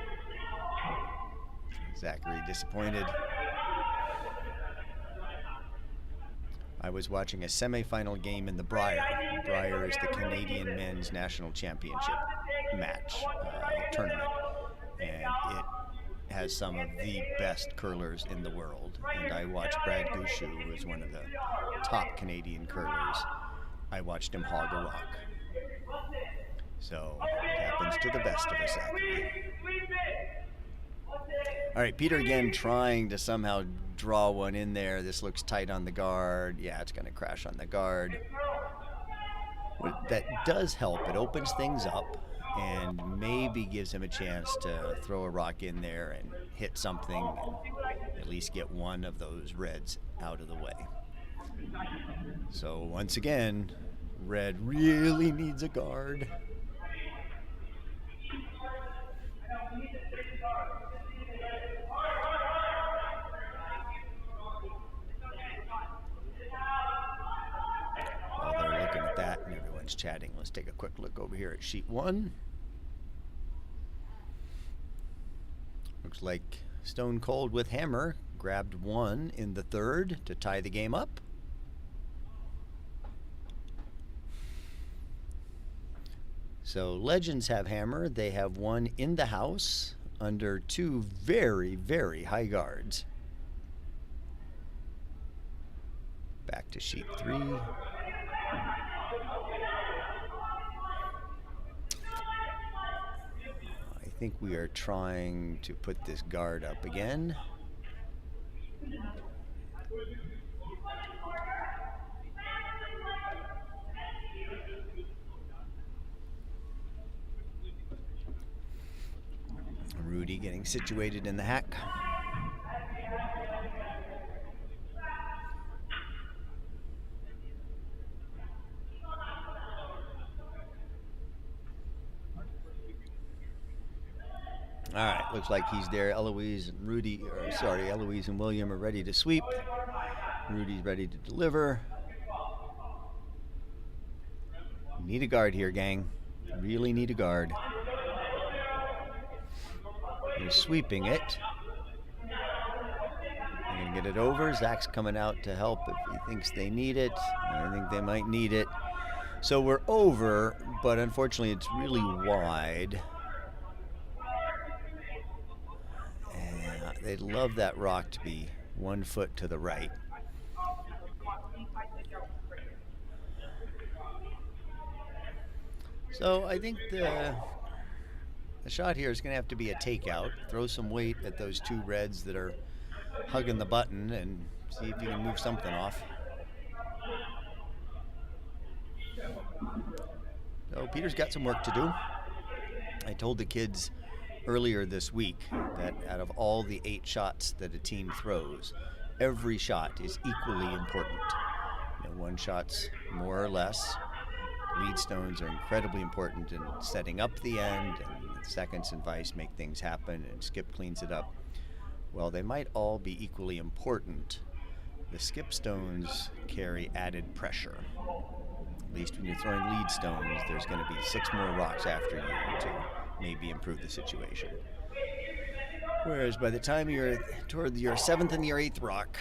Zachary disappointed. I was watching a semifinal game in the Brier. Brier is the Canadian Men's National Championship match tournament. And it has some of the best curlers in the world. And I watched Brad Gushu, who is one of the top Canadian curlers. I watched him hog a rock. So it happens to the best of us, Zachary. All right, Peter again trying to somehow draw one in there. This looks tight on the guard. Yeah, it's going to crash on the guard. That does help. It opens things up and maybe gives him a chance to throw a rock in there and hit something and at least get one of those reds out of the way. So once again, red really needs a guard. While they're looking at that and everyone's chatting, let's take a quick look over here at sheet 1. Looks like Stone Cold with hammer grabbed 1 in the 3rd to tie the game up. So Legends have hammer. They have 1 in the house under 2 very, very high guards. Back to sheet 3. I think we are trying to put this guard up again. Rudy getting situated in the hack. All right, looks like he's there. Eloise and Rudy, or sorry, Eloise and William are ready to sweep. Rudy's ready to deliver. Need a guard here, gang. Really need a guard. He's sweeping it. They're going to get it over. Zach's coming out to help if he thinks they need it. I think they might need it. So we're over, but unfortunately it's really wide. They'd love that rock to be 1 foot to the right. So I think the shot here is going to have to be a takeout. Throw some weight at those 2 reds that are hugging the button and see if you can move something off. So Peter's got some work to do. I told the kids earlier this week that out of all the 8 shots that a team throws, every shot is equally important. You know, 1 shot's more or less. Lead stones are incredibly important in setting up the end, and seconds and vice make things happen, and skip cleans it up. Well, they might all be equally important. The skip stones carry added pressure. At least when you're throwing lead stones, there's going to be 6 more rocks after you to maybe improve the situation. Whereas by the time you're toward your 7th and your 8th rock,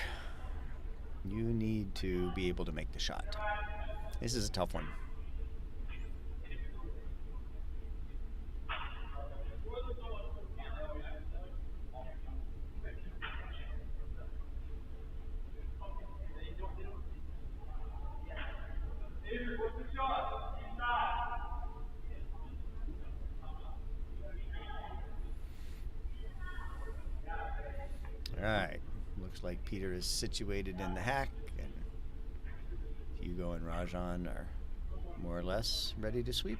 you need to be able to make the shot. This is a tough one. All right, looks like Peter is situated in the hack, and Hugo and Rajan are more or less ready to sweep.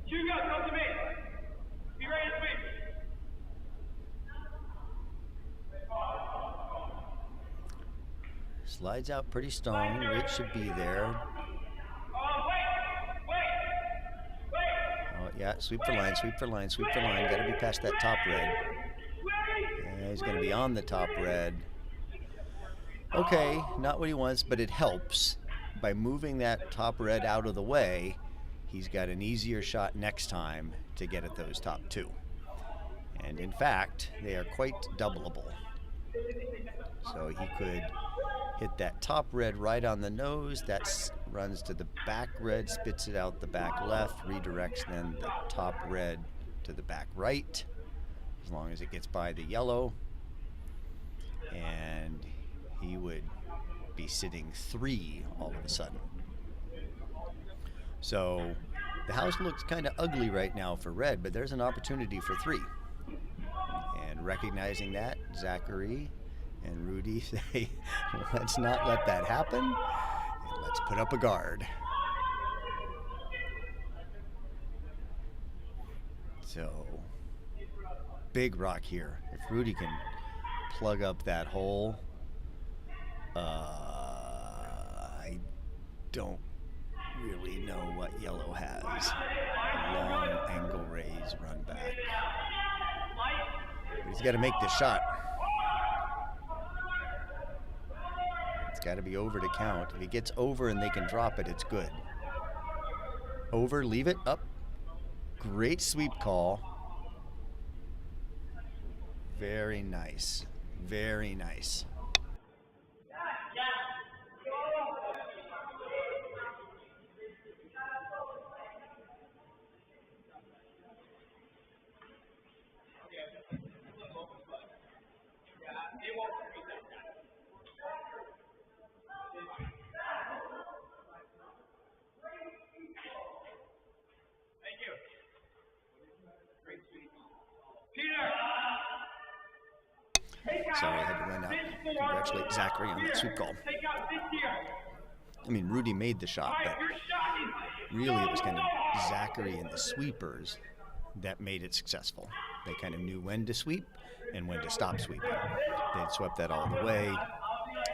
Hugo, come to me. Be ready to sweep. Slides out pretty strong. Weight should be there. Yeah, sweep for line, sweep for line, sweep for line. Got to be past that top red. Yeah, he's going to be on the top red. Okay, not what he wants, but it helps. By moving that top red out of the way, he's got an easier shot next time to get at those top two. And in fact, they are quite doubleable. So he could hit that top red right on the nose. That runs to the back red, spits it out the back left, redirects then the top red to the back right, as long as it gets by the yellow. And he would be sitting 3 all of a sudden. So the house looks kind of ugly right now for red, but there's an opportunity for 3. And recognizing that, Zachary and Rudy say, let's not let that happen, and let's put up a guard. So, big rock here. If Rudy can plug up that hole, I don't really know what yellow has. Long angle raise, run back. But he's got to make this shot. It's got to be over to count. If he gets over and they can drop it, it's good. Over, leave it, up. Great sweep call. Very nice. Very nice. Sorry, I had to run out. Congratulate Zachary on that sweep call. I mean, Rudy made the shot, but really it was kind of Zachary and the sweepers that made it successful. They kind of knew when to sweep and when to stop sweeping. They'd swept that all the way.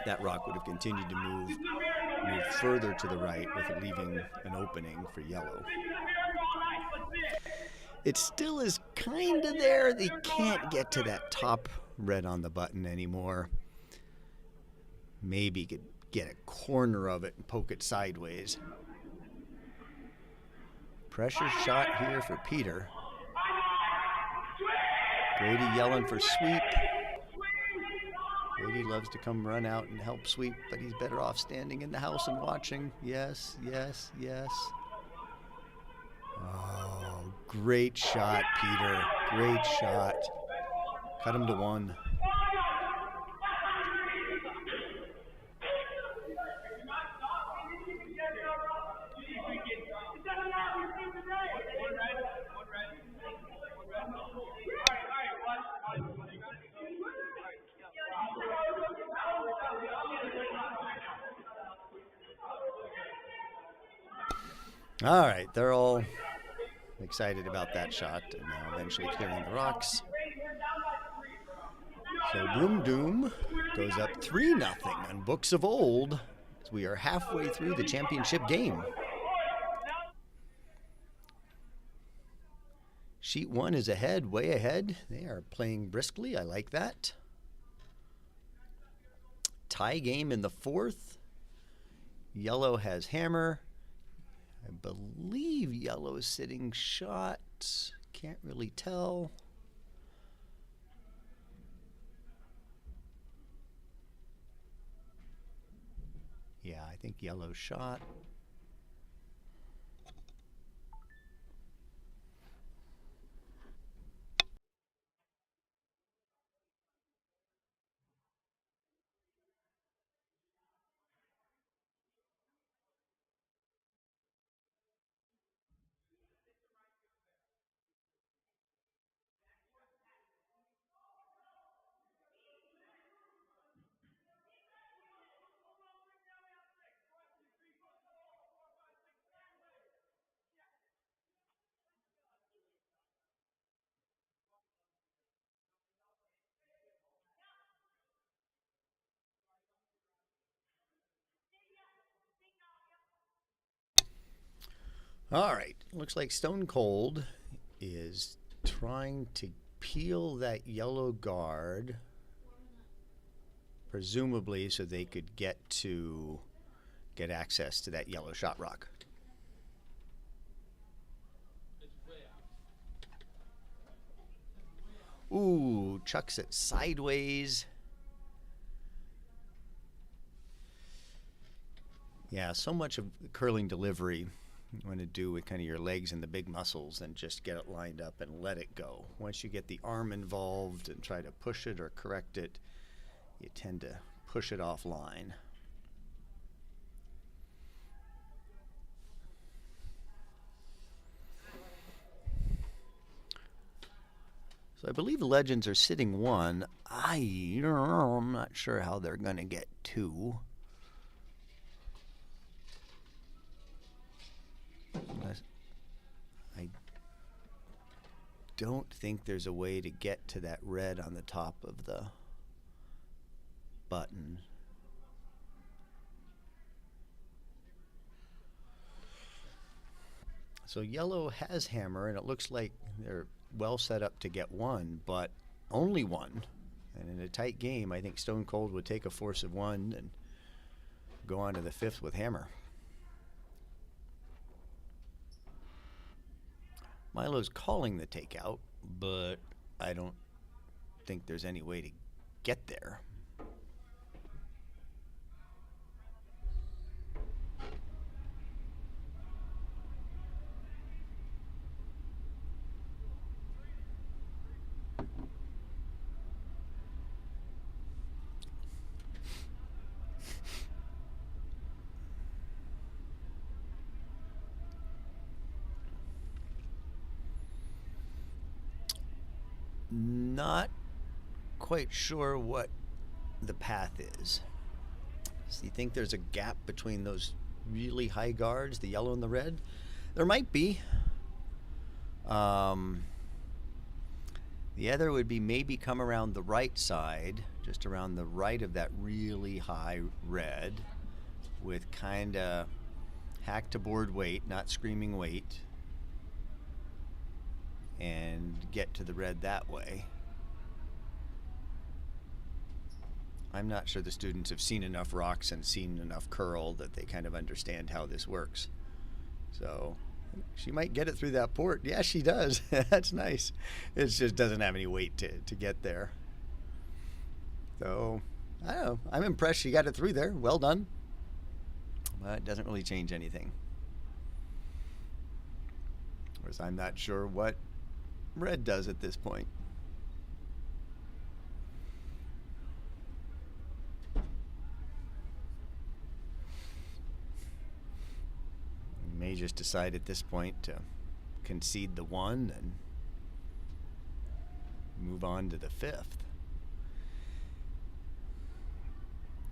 That rock would have continued to move further to the right with it leaving an opening for yellow. It still is kind of there. They can't get to that top red on the button anymore. Maybe could get a corner of it and poke it sideways. Pressure shot here for Peter. Grady yelling for sweep. Grady loves to come run out and help sweep, but he's better off standing in the house and watching. Yes, yes, yes. Oh, great shot, Peter. Great shot. Cut him to 1. All right, they're all excited about that shot and now eventually clearing the rocks. So Broom Doom goes up 3-0 on Books of Old as we are halfway through the championship game. Sheet 1 is ahead, way ahead. They are playing briskly. I like that. Tie game in the 4th. Yellow has hammer. I believe yellow is sitting shot. Can't really tell. Yeah, I think yellow shot. All right. Looks like Stone Cold is trying to peel that yellow guard, presumably so they could get access to that yellow shot rock. Ooh, chucks it sideways. Yeah, so much of curling delivery you want to do with kind of your legs and the big muscles and just get it lined up and let it go. Once you get the arm involved and try to push it or correct it, you tend to push it offline. So I believe Legends are sitting 1. I'm not sure how they're going to get 2. I don't think there's a way to get to that red on the top of the button. So yellow has hammer, and it looks like they're well set up to get 1, but only 1. And in a tight game, I think Stone Cold would take a force of 1 and go on to the 5th with hammer. Milo's calling the takeout, but I don't think there's any way to get there. Not quite sure what the path is. So you think there's a gap between those really high guards, the yellow and the red? There might be. The other would be maybe come around the right side, just around the right of that really high red, with kind of hack to board weight, not screaming weight, and get to the red that way. I'm not sure the students have seen enough rocks and seen enough curl that they kind of understand how this works. So she might get it through that port. Yeah, she does. That's nice. It just doesn't have any weight to get there. So I don't know. I'm impressed she got it through there. Well done. But it doesn't really change anything. Whereas I'm not sure what red does at this point. You may just decide at this point to concede the 1 and move on to the 5th.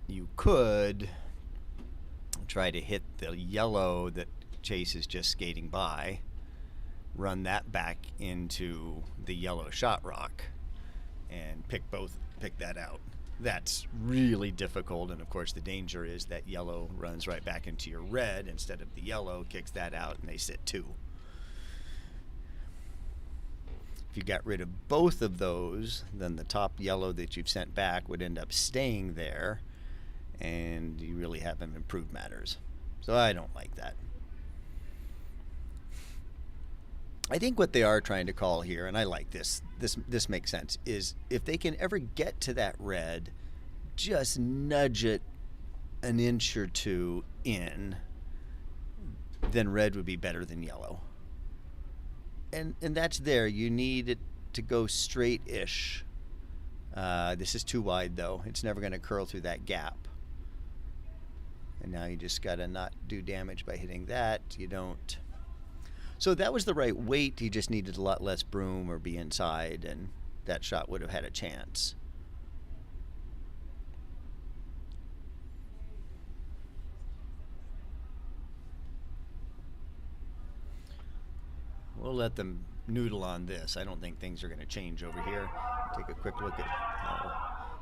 You could try to hit the yellow that Chase is just skating by, run that back into the yellow shot rock, and pick that out. That's really difficult, and of course the danger is that yellow runs right back into your red instead of the yellow, kicks that out, and they sit 2. If you got rid of both of those, then the top yellow that you've sent back would end up staying there, and you really haven't improved matters. So I don't like that. I think what they are trying to call here, and I like this makes sense, is if they can ever get to that red, just nudge it an inch or 2 in, then red would be better than yellow. And that's there. You need it to go straight-ish. This is too wide, though. It's never going to curl through that gap. And now you just got to not do damage by hitting that. You don't. So that was the right weight. You just needed a lot less broom or be inside, and that shot would have had a chance. We'll let them noodle on this. I don't think things are going to change over here. Take a quick look at how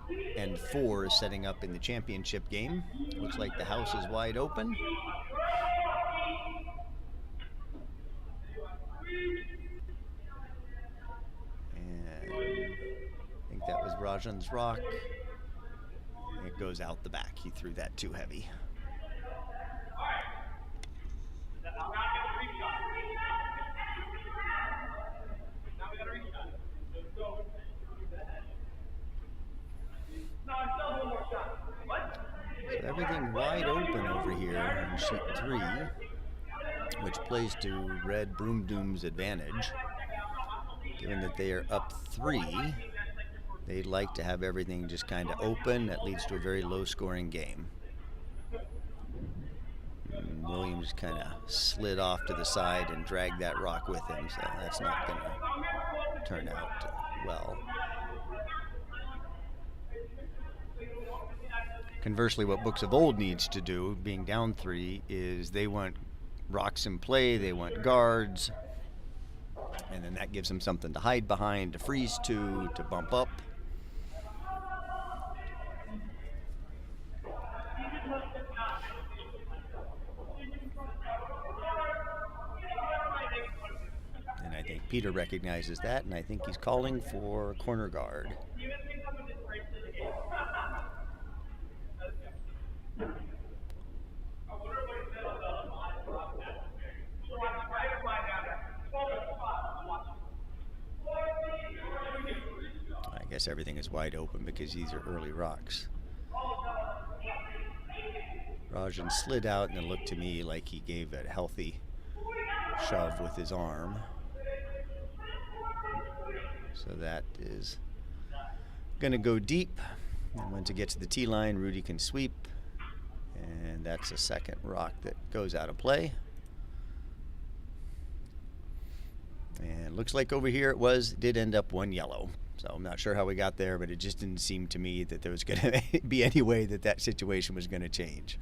N4 is setting up in the championship game. Looks like the house is wide open. Rajan's rock. It goes out the back. He threw that too heavy. So everything wide open over here on sheet 3, which plays to Red Broom Doom's advantage. Given that they are up 3, they'd like to have everything just kind of open. That leads to a very low-scoring game. And Williams kind of slid off to the side and dragged that rock with him, so that's not going to turn out well. Conversely, what Books of Old needs to do, being down 3, is they want rocks in play, they want guards, and then that gives them something to hide behind, to freeze to bump up. And I think Peter recognizes that, and I think he's calling for a corner guard. I guess everything is wide open because these are early rocks. Rajan slid out, and it looked to me like he gave a healthy shove with his arm. So that is going to go deep. And once it gets to the tee line, Rudy can sweep. And that's a second rock that goes out of play. And looks like over here it did end up 1 yellow. So I'm not sure how we got there, but it just didn't seem to me that there was going to be any way that situation was going to change.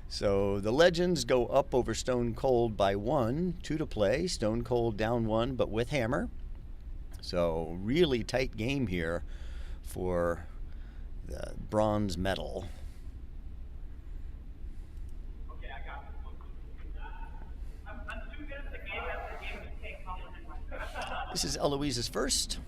So the Legends go up over Stone Cold by 1, 2 to play. Stone Cold down 1, but with hammer. So really tight game here for the bronze medal. This is Eloise's first.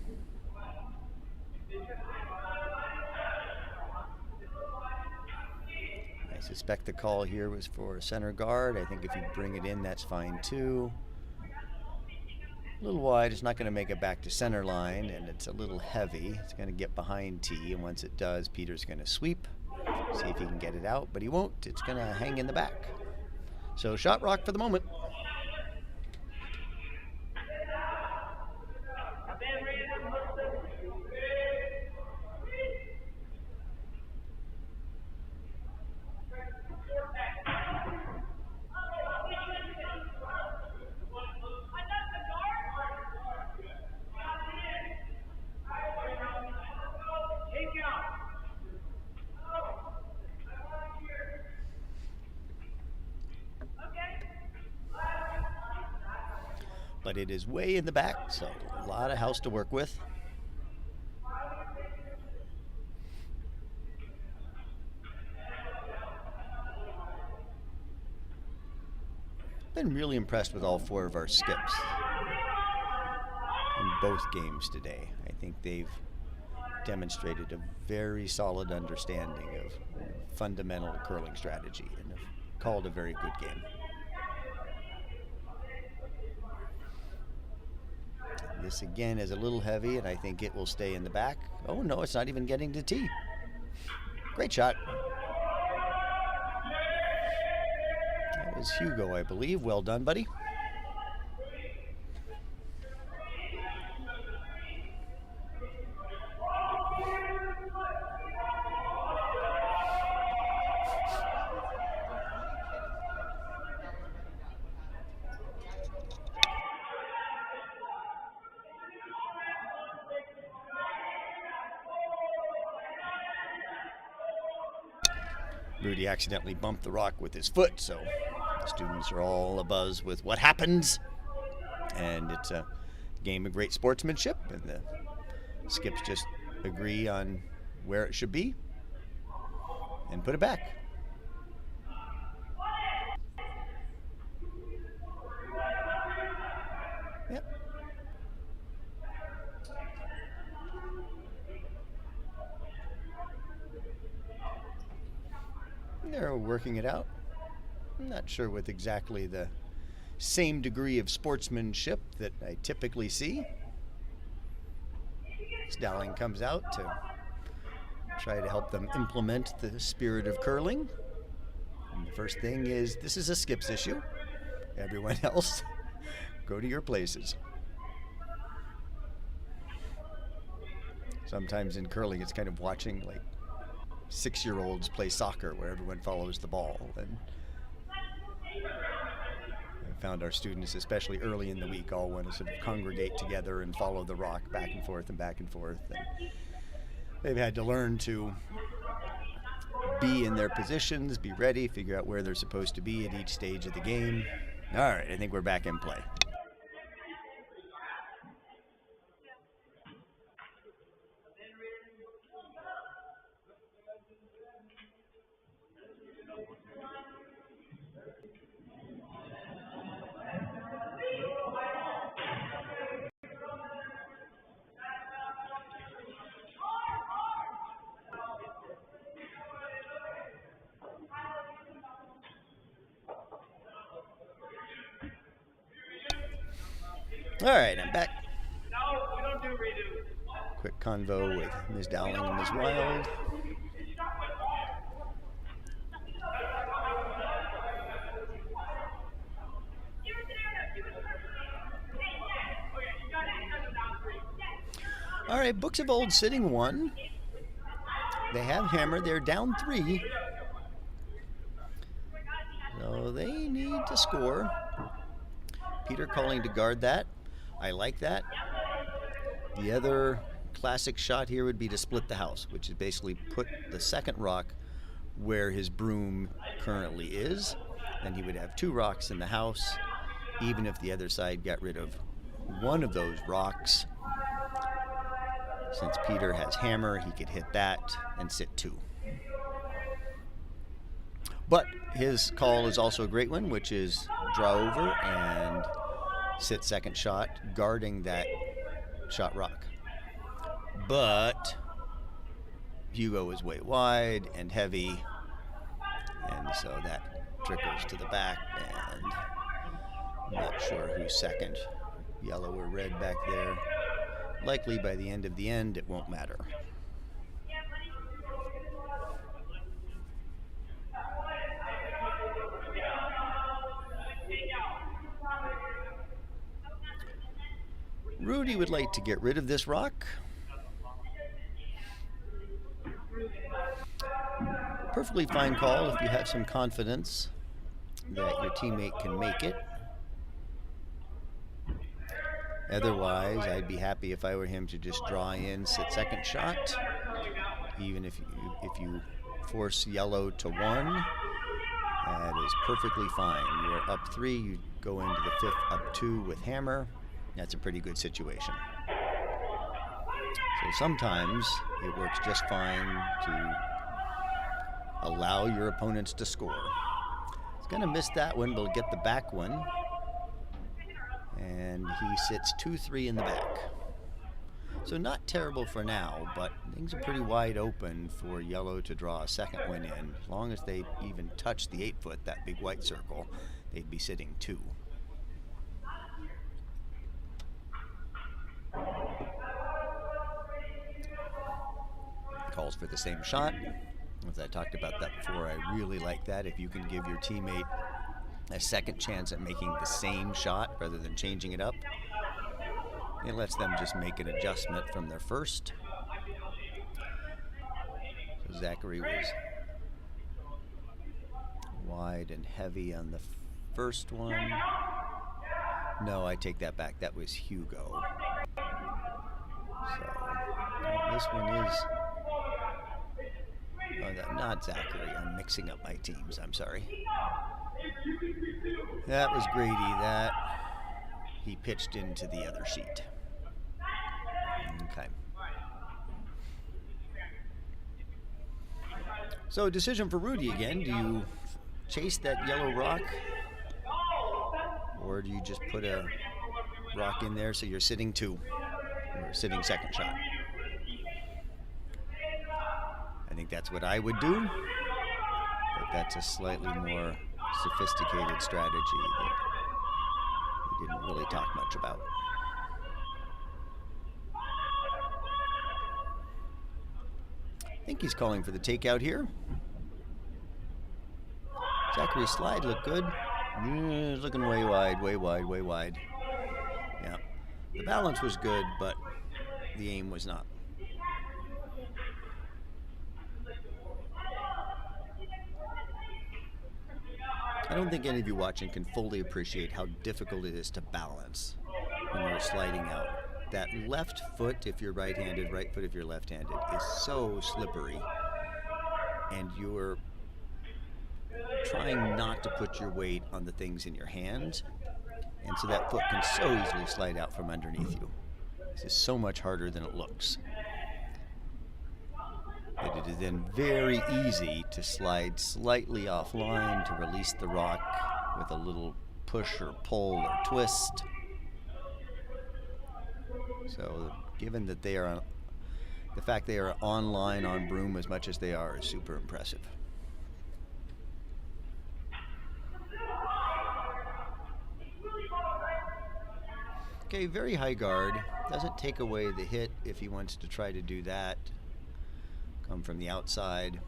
I suspect the call here was for a center guard. I think if you bring it in, that's fine too. A little wide, it's not going to make it back to center line, and it's a little heavy. It's going to get behind tee, and once it does, Peter's going to sweep, see if he can get it out, but he won't. It's going to hang in the back. So shot rock for the moment. But it is way in the back, so a lot of house to work with. Been really impressed with all 4 of our skips in both games today. I think they've demonstrated a very solid understanding of fundamental curling strategy and have called a very good game. This again is a little heavy, and I think it will stay in the back. Oh no, it's not even getting to tee. Great shot. That was Hugo, I believe. Well done, buddy. Rudy accidentally bumped the rock with his foot, so the students are all abuzz with what happens. And it's a game of great sportsmanship, and the skips just agree on where it should be and put it back. Yep. They're working it out. I'm not sure with exactly the same degree of sportsmanship that I typically see. Dowling comes out to try to help them implement the spirit of curling. And the first thing is, this is a skips issue. Everyone else, go to your places. Sometimes in curling, it's kind of watching like 6-year-olds play soccer where everyone follows the ball. And I found our students, especially early in the week, all want to sort of congregate together and follow the rock back and forth and back and forth. And they've had to learn to be in their positions, be ready, figure out where they're supposed to be at each stage of the game. All right, I think we're back in play. All right, I'm back. No, we don't do redo. Quick convo with Ms. Dowling and Ms. Wild. All right, Books of Old sitting 1. They have hammer. They're down 3. So they need to score. Peter calling to guard that. I like that. The other classic shot here would be to split the house, which is basically put the second rock where his broom currently is. Then he would have 2 rocks in the house. Even if the other side got rid of one of those rocks, since Peter has hammer, he could hit that and sit 2. But his call is also a great one, which is draw over and sit second shot, guarding that shot rock. But Hugo is way wide and heavy, and so that trickles to the back, and I'm not sure who's second, yellow or red back there. Likely by the end of the end, it won't matter. Rudy would like to get rid of this rock. Perfectly fine call if you have some confidence that your teammate can make it. Otherwise, I'd be happy if I were him to just draw in, sit second shot. Even if you force yellow to 1, that is perfectly fine. You're up 3, you go into the 5th up 2 with hammer. That's a pretty good situation. So sometimes it works just fine to allow your opponents to score. He's going to miss that one, but he'll get the back one. And he sits 2-3 in the back. So not terrible for now, but things are pretty wide open for yellow to draw a second one in. As long as they even touch the 8-foot, that big white circle, they'd be sitting 2. Calls for the same shot. As I talked about that before, I really like that. If you can give your teammate a second chance at making the same shot rather than changing it up, it lets them just make an adjustment from their first. So Zachary was wide and heavy on the first one. No, I take that back. That was Hugo. So this one is not Zachary. I'm mixing up my teams. I'm sorry. That was Grady. That he pitched into the other sheet. Okay. So decision for Rudy again. Do you chase that yellow rock, or do you just put a rock in there so you're sitting 2, or sitting second shot? I think that's what I would do. But that's a slightly more sophisticated strategy that we didn't really talk much about. I think he's calling for the takeout here. Zachary's slide looked good. Looking way wide, way wide, way wide. Yeah, the balance was good, but the aim was not. I don't think any of you watching can fully appreciate how difficult it is to balance when you're sliding out. That left foot, if you're right-handed, right foot if you're left-handed, is so slippery. And you're trying not to put your weight on the things in your hands. And so that foot can so easily slide out from underneath you. This is so much harder than it looks. But it is then very easy to slide slightly offline to release the rock with a little push or pull or twist. So given that they are, the fact they are online on Broom as much as they are is super impressive. Okay, very high guard. Doesn't take away the hit if he wants to try to do that. Come from the outside,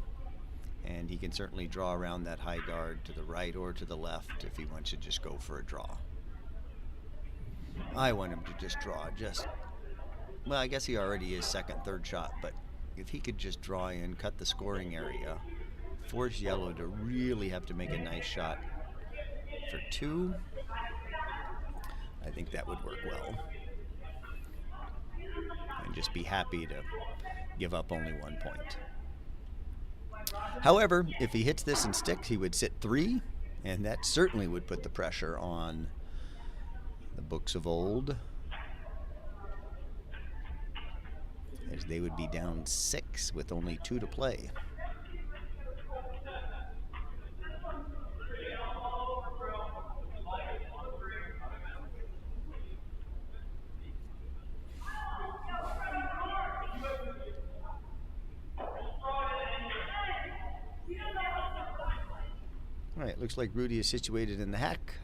and he can certainly draw around that high guard to the right or to the left if he wants to just go for a draw. I want him to just draw, well, I guess he already is second, third shot, but if he could just draw in, cut the scoring area, force yellow to really have to make a nice shot for 2, I think that would work well. And just be happy to give up only 1 point. However, if he hits this and sticks, he would sit 3, and that certainly would put the pressure on the books of old, as they would be down 6 with only 2 to play. All right, looks like Rudy is situated in the hack.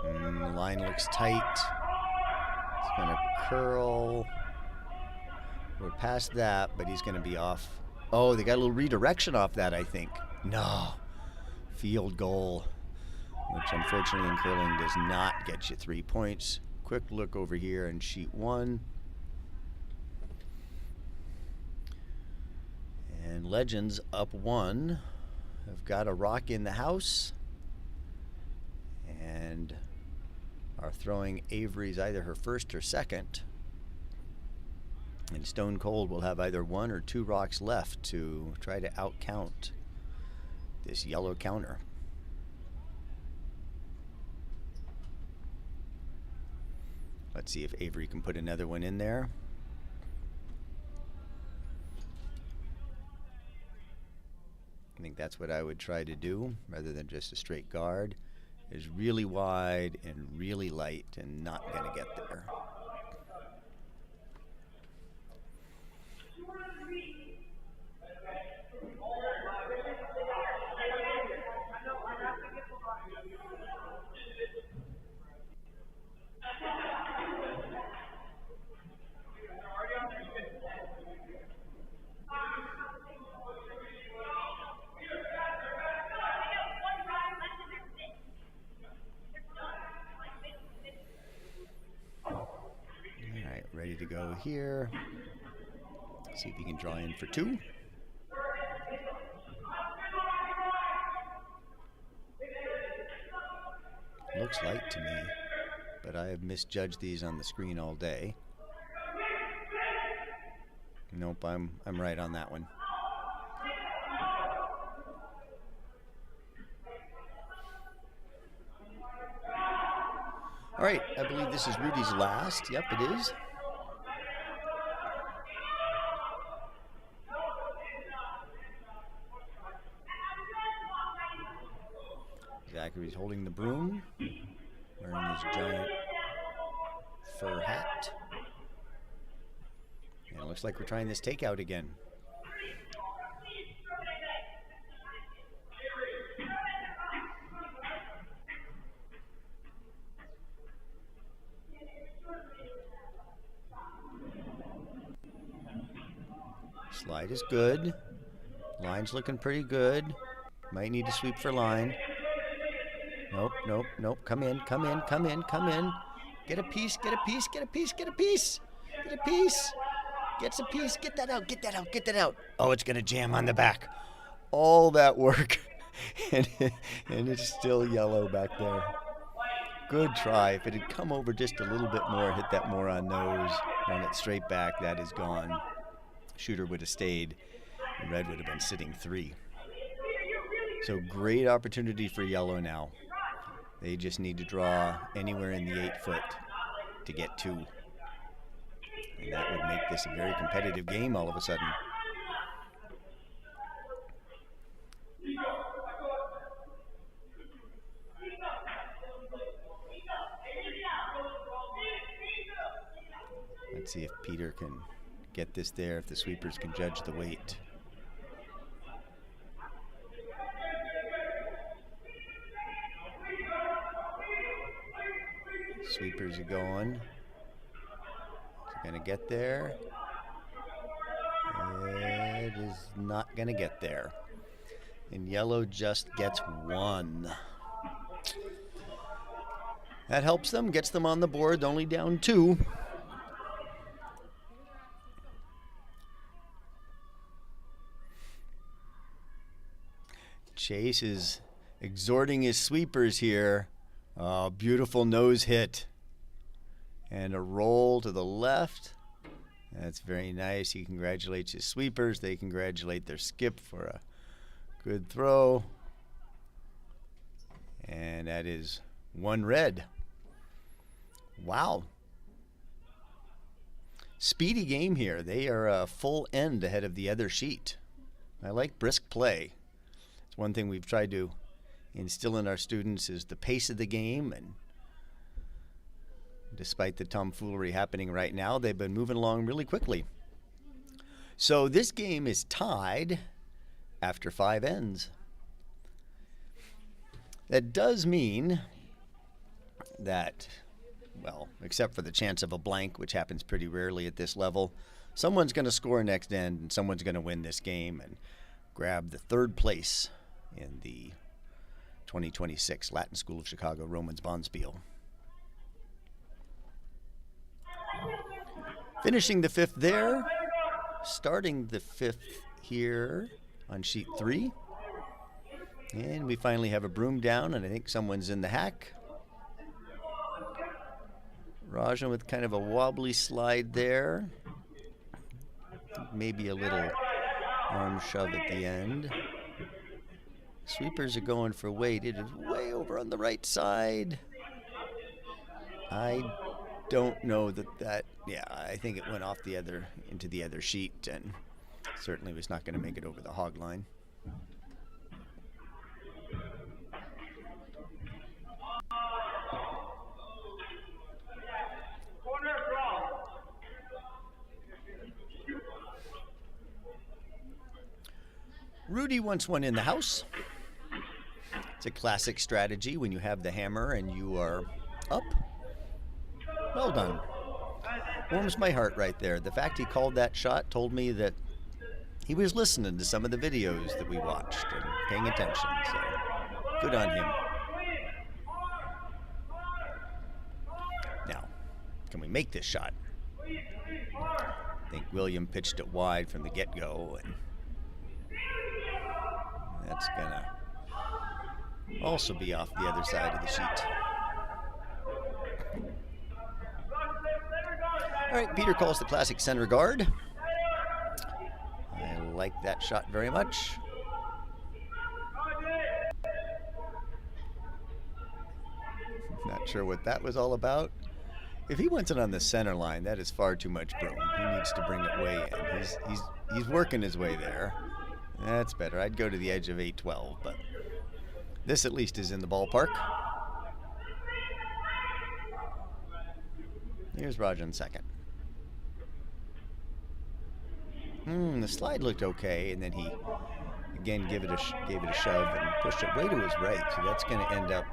The line looks tight. It's going to curl. We're past that, but he's going to be off. Oh, they got a little redirection off that, I think. No. Field goal, which unfortunately in curling does not get you 3 points. Quick look over here in sheet 1. And Legends up 1 have got a rock in the house and are throwing Avery's either her first or second. And Stone Cold will have either 1 or 2 rocks left to try to outcount this yellow counter. Let's see if Avery can put another one in there. I think that's what I would try to do rather than just a straight guard. Is really wide and really light and not going to get there. Ready to go here. See if he can draw in for 2. Looks light to me, but I have misjudged these on the screen all day. Nope, I'm right on that one. All right, I believe this is Rudy's last. Yep, it is. back. He's holding the broom, wearing his giant fur hat. And it looks like we're trying this takeout again. Slide is good. Line's looking pretty good. Might need to sweep for line. Nope, nope, nope. Come in, come in, come in, come in. Get a piece, get a piece, get a piece, get a piece. Get a piece. Gets a piece. Get that out, get that out, get that out. Oh, it's going to jam on the back. All that work. and it's still yellow back there. Good try. If it had come over just a little bit more, hit that moron nose, run it straight back, that is gone. Shooter would have stayed. And red would have been sitting 3. So great opportunity for yellow now. They just need to draw anywhere in the 8 foot to get 2. And that would make this a very competitive game all of a sudden. Let's see if Peter can get this there, if the sweepers can judge the weight. Sweepers are going. Is it going to get there? It is not going to get there. And yellow just gets 1. That helps them, gets them on the board, only down 2. Chase is exhorting his sweepers here. Oh, beautiful nose hit. And a roll to the left. That's very nice. He congratulates his sweepers. They congratulate their skip for a good throw. And that is 1 red. Wow. Speedy game here. They are a full end ahead of the other sheet. I like brisk play. It's one thing we've tried to instill in our students is the pace of the game, and despite the tomfoolery happening right now, they've been moving along really quickly. So this game is tied after 5 ends. That does mean that, well, except for the chance of a blank, which happens pretty rarely at this level, someone's going to score next end and someone's going to win this game and grab the 3rd place in the 2026 Latin School of Chicago Romans Bonspiel. Finishing the 5th there, starting the 5th here on sheet 3. And we finally have a broom down, and I think someone's in the hack. Rajan with kind of a wobbly slide there. Maybe a little arm shove at the end. Sweepers are going for weight. It is way over on the right side. I don't know that, yeah, I think it went off into the other sheet, and certainly was not going to make it over the hog line. Rudy wants one in the house. It's a classic strategy when you have the hammer and you are up. Well done. Warms my heart right there. The fact he called that shot told me that he was listening to some of the videos that we watched and paying attention. So good on him. Now, can we make this shot? I think William pitched it wide from the get-go, and that's gonna also be off the other side of the sheet. All right, Peter calls the classic center guard. I like that shot very much. Not sure what that was all about. If he wants it on the center line, that is far too much Broom. He needs to bring it way in. He's working his way there. That's better. I'd go to the edge of 8-12, but This at least is in the ballpark. Here's Rajan second. The slide looked okay, and then he again gave it a shove and pushed it way to his right. So that's going to end up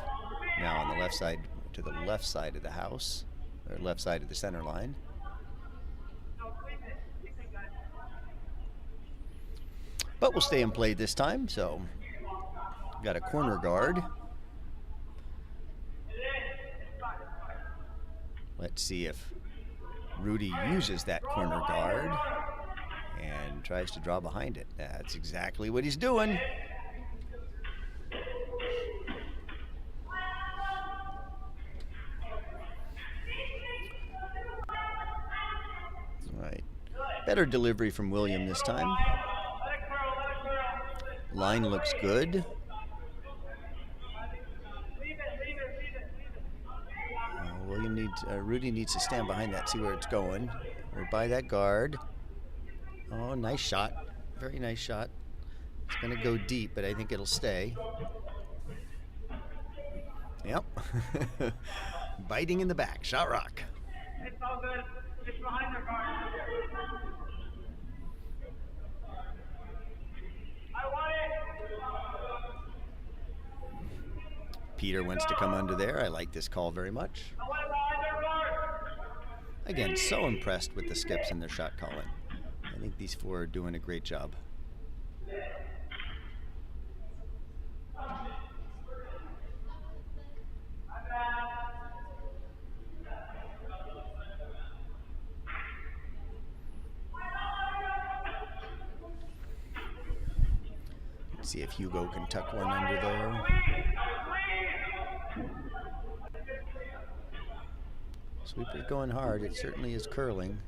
now on the left side, to the left side of the house, or left side of the center line. But we'll stay in play this time, so got a corner guard. Let's see if Rudy uses that corner guard and tries to draw behind it. That's exactly what he's doing. All right. Better delivery from William this time. Line looks good. Rudy needs to stand behind that, see where it's going. Or by that guard. Oh, nice shot. Very nice shot. It's going to go deep, but I think it'll stay. Yep. Biting in the back. Shot rock. It's all good. Just behind their guard. I want it. Peter wants to come under there. I like this call very much. I want it behind their guard. Again, so impressed with the skips and their shot calling. I think these four are doing a great job. Let's see if Hugo can tuck one under there. Sweeper's going hard. It certainly is curling.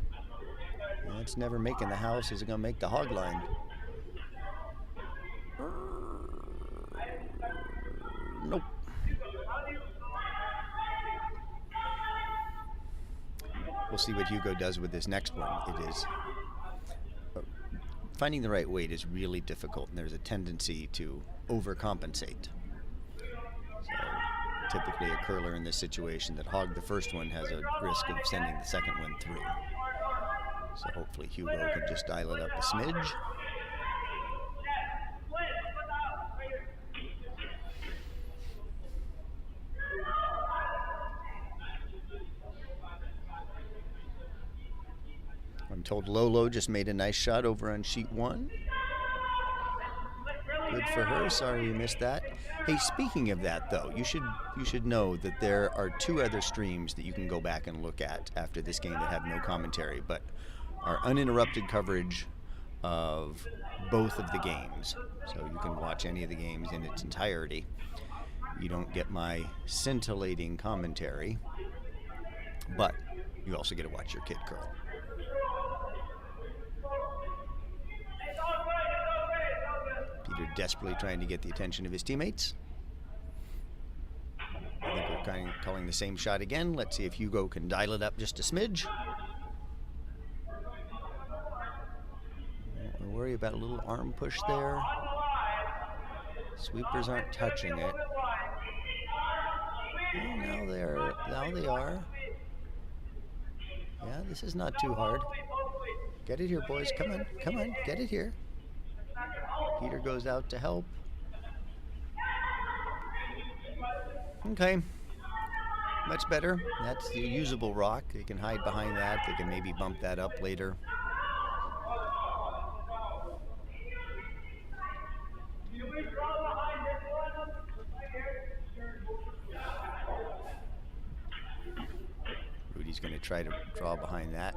And it's never making the house. Is it going to make the hog line? Nope. We'll see what Hugo does with this next one. It is finding the right weight is really difficult, and there's a tendency to overcompensate. So typically a curler in this situation that hogged the first one has a risk of sending the second one through. So hopefully Hugo can just dial it up a smidge. I'm told Lolo just made a nice shot over on sheet one. Good for her. Sorry you missed that. Hey, speaking of that, though, you should know that there are two other streams that you can go back and look at after this game that have no commentary, but are uninterrupted coverage of both of the games. So you can watch any of the games in its entirety. You don't get my scintillating commentary, but you also get to watch your kid curl. Peter desperately trying to get the attention of his teammates. I think we're kind of calling the same shot again. Let's see if Hugo can dial it up just a smidge. Don't worry about a little arm push there. Sweepers aren't touching it. Oh, now they are. Yeah, this is not too hard. Get it here, boys. Come on, get it here. Peter goes out to help. Okay, much better. That's the usable rock. They can hide behind that. They can maybe bump that up later. Rudy's going to try to draw behind that.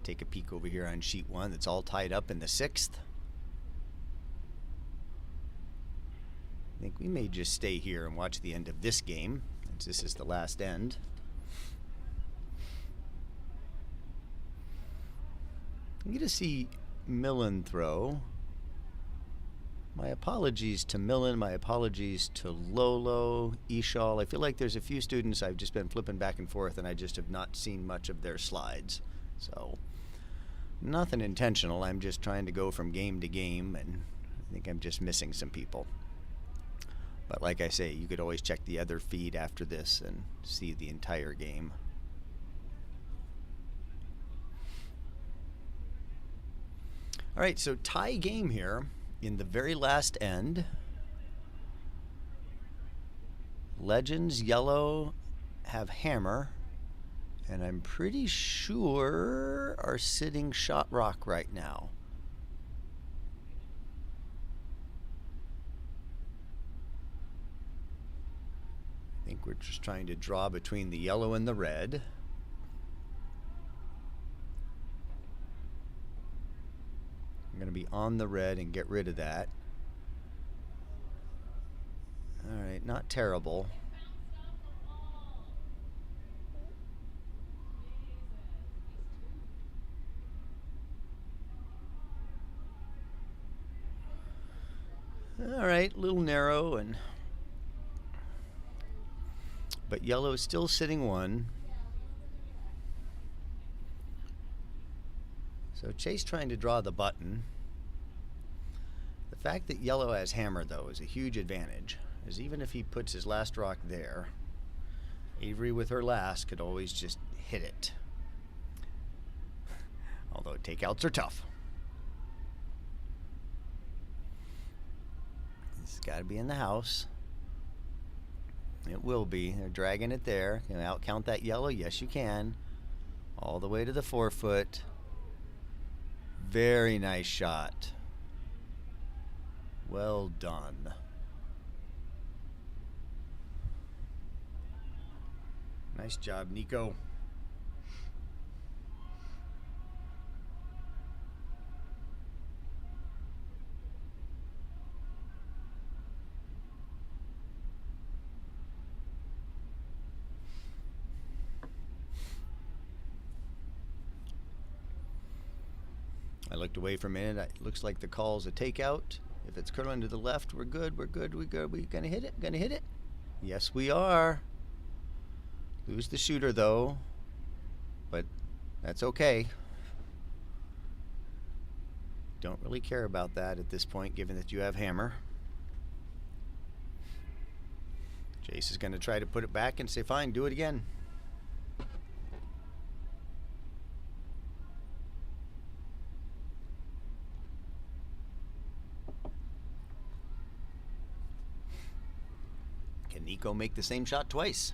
Take a peek over here on sheet one. That's all tied up in the sixth. I think we may just stay here and watch the end of this game, since this is the last end. I'm going to see Millen throw. My apologies to Millen, my apologies to Lolo, Ishal. I feel like there's a few students I've just been flipping back and forth and I just have not seen much of their slides. So, nothing intentional. I'm just trying to go from game to game, and I think I'm just missing some people. But like I say, you could always check the other feed after this and see the entire game. All right, so tie game here in the very last end. Legends yellow have hammer, and I'm pretty sure are sitting shot rock right now. I think we're just trying to draw between the yellow and the red. I'm going to be on the red and get rid of that. All right, not terrible. All right, a little narrow, but yellow is still sitting one. So Chase trying to draw the button. The fact that yellow has hammer, though, is a huge advantage, as even if he puts his last rock there, Avery with her last could always just hit it. Although takeouts are tough. It's got to be in the house. It will be. They're dragging it there. Can you out count that yellow? Yes, you can. All the way to the 4-foot. Very nice shot. Well done. Nice job, Nico. I looked away for a minute. It looks like the call's a takeout. If it's curling to the left, we're good. We're good. We're good. We gonna hit it? Gonna hit it? Yes, we are. Lose the shooter though, but that's okay. Don't really care about that at this point, given that you have hammer. Jace is going to try to put it back and say, fine, do it again. Can Nico make the same shot twice?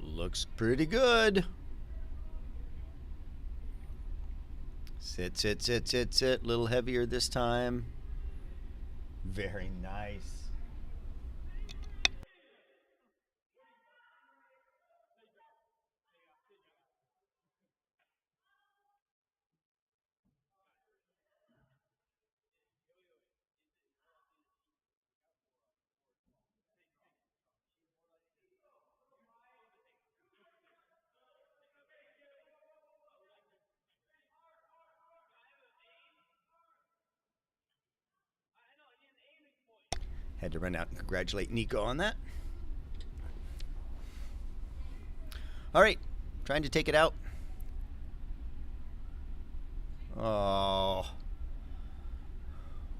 Looks pretty good. Sit, sit, sit, sit, sit. A little heavier this time. Very nice. Had to run out and congratulate Nico on that. All right, trying to take it out. Oh,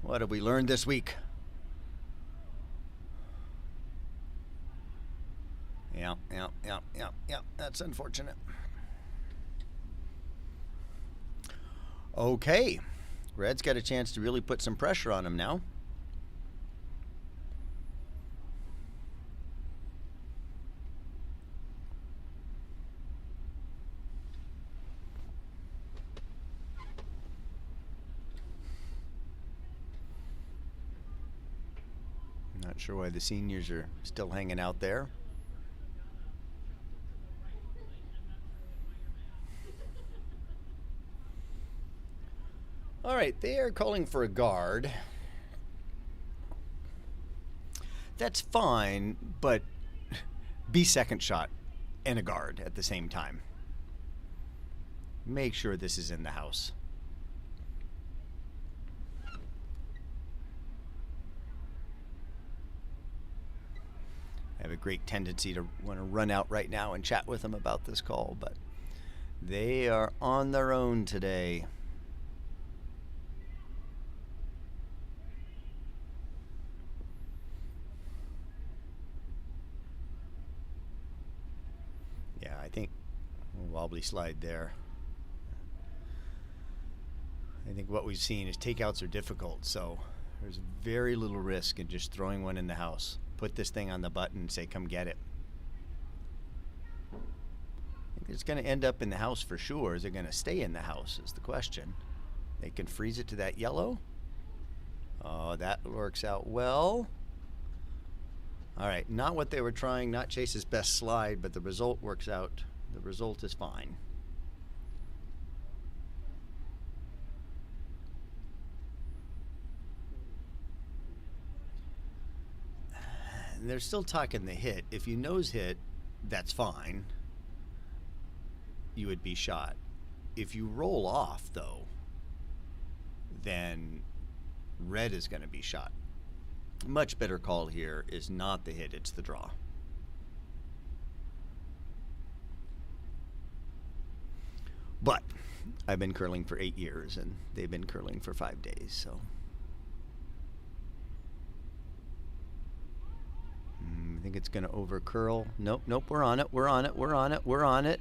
what have we learned this week? Yeah, that's unfortunate. Okay, Red's got a chance to really put some pressure on him now. Not sure why the seniors are still hanging out there. All right, they are calling for a guard. That's fine, but be second shot and a guard at the same time. Make sure this is in the house. Have a great tendency to want to run out right now and chat with them about this call, but they are on their own today. Yeah, I think a wobbly slide there. I think what we've seen is takeouts are difficult, so there's very little risk in just throwing one in the house. Put this thing on the button and say, come get it. I think it's going to end up in the house for sure. Is it going to stay in the house is the question. They can freeze it to that yellow. Oh, that works out well. All right, not what they were trying, not Chase's best slide, but the result works out. The result is fine. And they're still talking the hit. If you nose hit, that's fine. You would be shot. If you roll off, though, then red is going to be shot. Much better call here is not the hit, it's the draw. But I've been curling for 8 years, and they've been curling for 5 days, so. I think it's going to over curl. Nope, nope, we're on it, we're on it, we're on it, we're on it.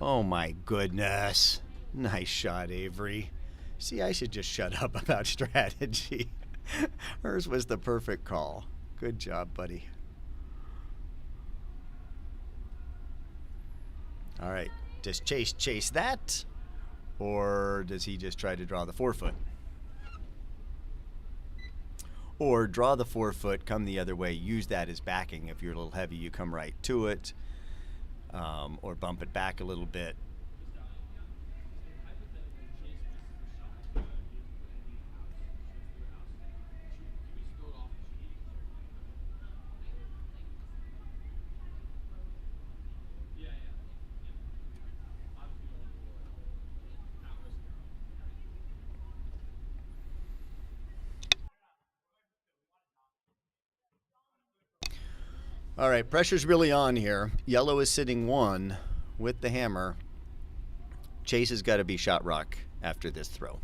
Oh my goodness. Nice shot, Avery. See, I should just shut up about strategy. Hers was the perfect call. Good job, buddy. All right, does Chase chase that? Or does he just try to draw the 4-foot? Or draw the 4-foot, come the other way, use that as backing. If you're a little heavy, you come right to it. Or bump it back a little bit. All right, pressure's really on here. Yellow is sitting 1 with the hammer. Chase has got to be shot rock after this throw.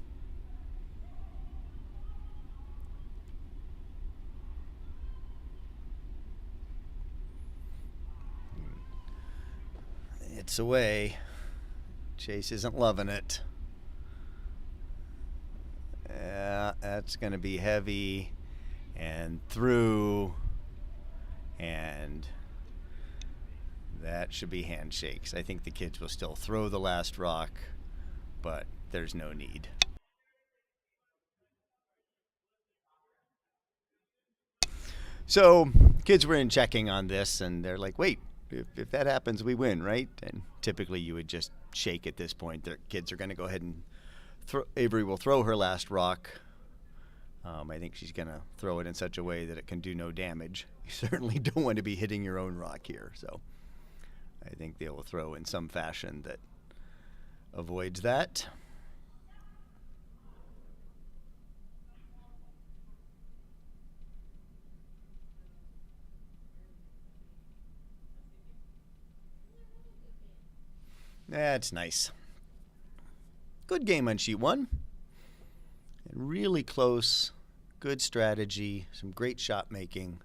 It's away. Chase isn't loving it. Yeah, that's going to be heavy and through. And that should be handshakes. I think the kids will still throw the last rock, but there's no need. So kids were in checking on this, and they're like, wait, if that happens, we win, right? And typically you would just shake at this point. Their kids are going to go ahead and throw. Avery will throw her last rock. I think she's going to throw it in such a way that it can do no damage. You certainly don't want to be hitting your own rock here. So I think they will throw in some fashion that avoids that. That's nice. Good game on sheet 1. And really close. Good strategy, some great shot making.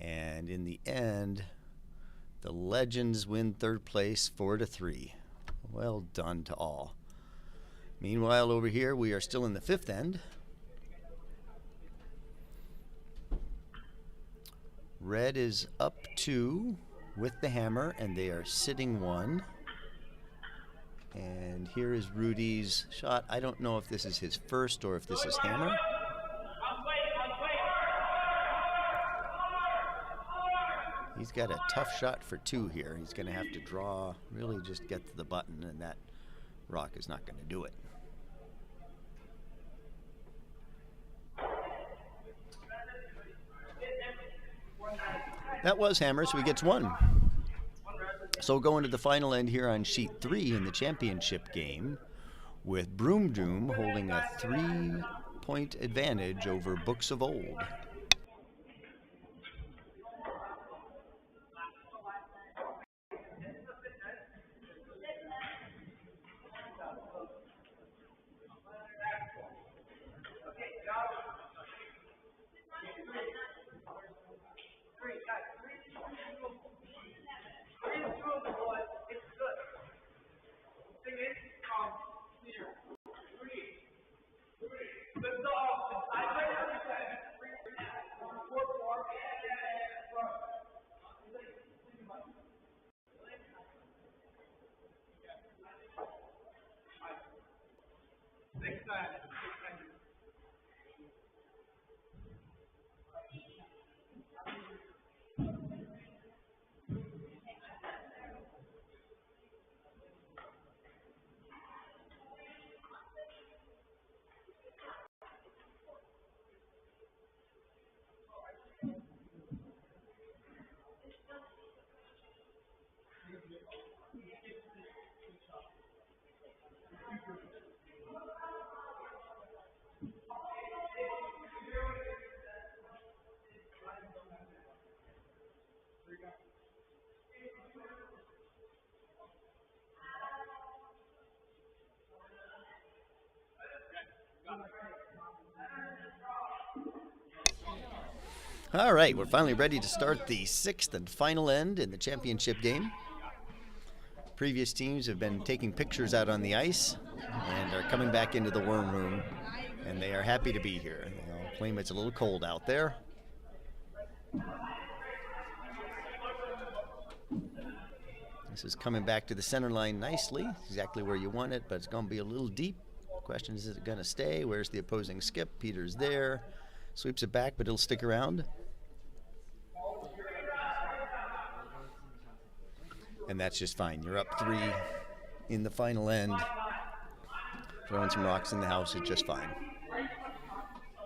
And in the end, the Legends win 3rd place 4-3. Well done to all. Meanwhile, over here, we are still in the 5th end. Red is up 2 with the hammer, and they are sitting 1. And here is Rudy's shot. I don't know if this is his first or if this is hammer. He's got a tough shot for 2 here. He's going to have to draw, really just get to the button, and that rock is not going to do it. That was hammer, so he gets 1. So we'll go into the final end here on sheet 3 in the championship game, with Broom holding a 3-point advantage over Books of Old. All right, we're finally ready to start the sixth and final end in the championship game. Previous teams have been taking pictures out on the ice and are coming back into the worm room, and they are happy to be here. They all claim it's a little cold out there. This is coming back to the center line nicely, exactly where you want it, but it's going to be a little deep. The question is it going to stay? Where's the opposing skip? Peter's there. Sweeps it back, but it'll stick around. And that's just fine. You're up 3 in the final end. Throwing some rocks in the house is just fine.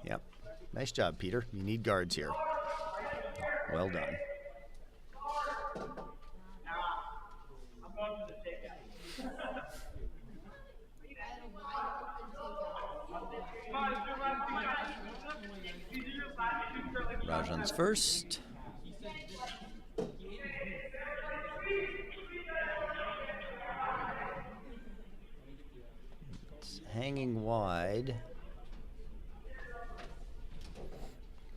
Yep. Nice job, Peter. You need guards here. Well done. Rajan's first. It's hanging wide.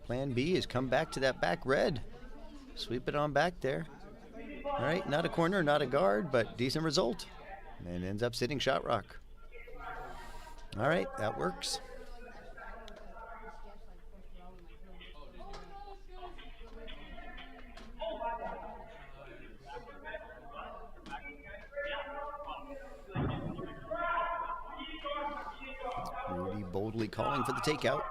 Plan B is come back to that back red. Sweep it on back there. All right, not a corner, not a guard, but decent result. And ends up sitting shot rock. All right, that works. Rudy boldly calling for the takeout.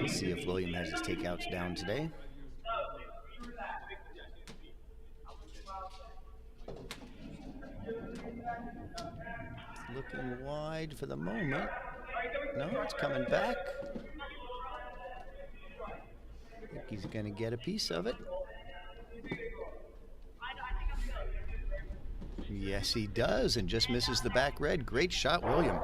Let's see if William has his takeouts down today. It's looking wide for the moment. No, it's coming back. I think he's going to get a piece of it. Yes, he does, and just misses the back red. Great shot, William.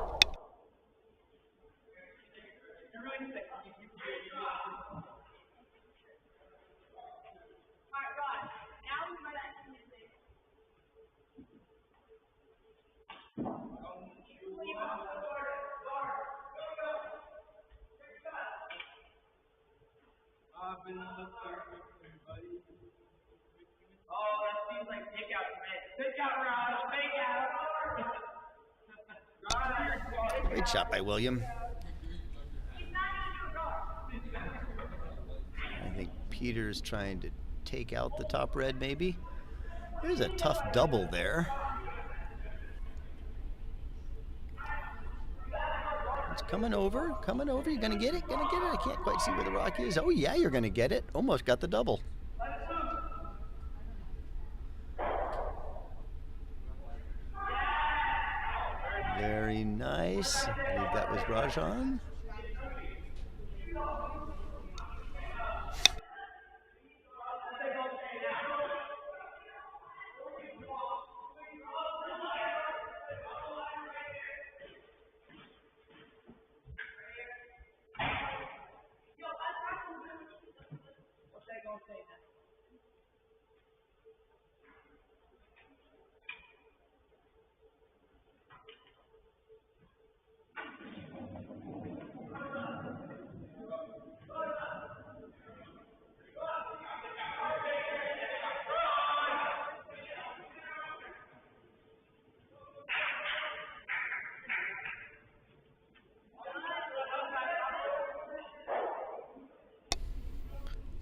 Oh, that seems like takeout, man. Takeout, Raj. Takeout. Great shot by William. I think Peter's trying to take out the top red, maybe. There's a tough double there. It's coming over. You're going to get it. I can't quite see where the rock is. Oh, yeah, you're going to get it. Almost got the double. Very nice. I believe that was Rajan.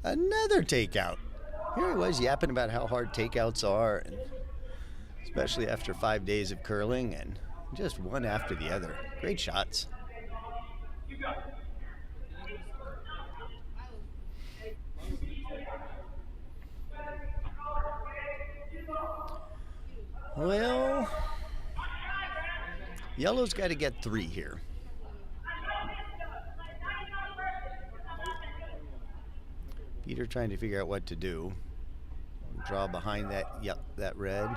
Another takeout. Here he was yapping about how hard takeouts are, and especially after 5 days of curling, and just one after the other. Great shots. Well, yellow's got to get 3 here. Peter trying to figure out what to do. Draw behind that red.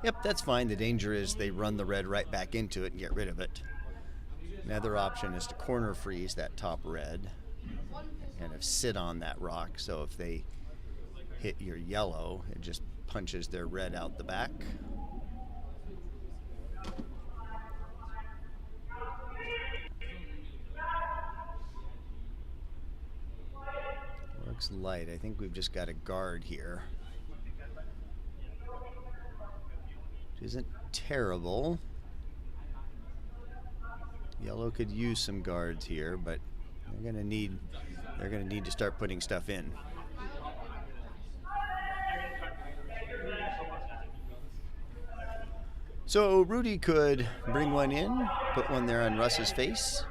Yep, that's fine. The danger is they run the red right back into it and get rid of it. Another option is to corner freeze that top red and kind of sit on that rock. So if they hit your yellow, it just punches their red out the back. Looks light. I think we've just got a guard here. Which isn't terrible. Yellow could use some guards here, but they're gonna need to start putting stuff in. So Rudy could bring one in, put one there on Russ's face.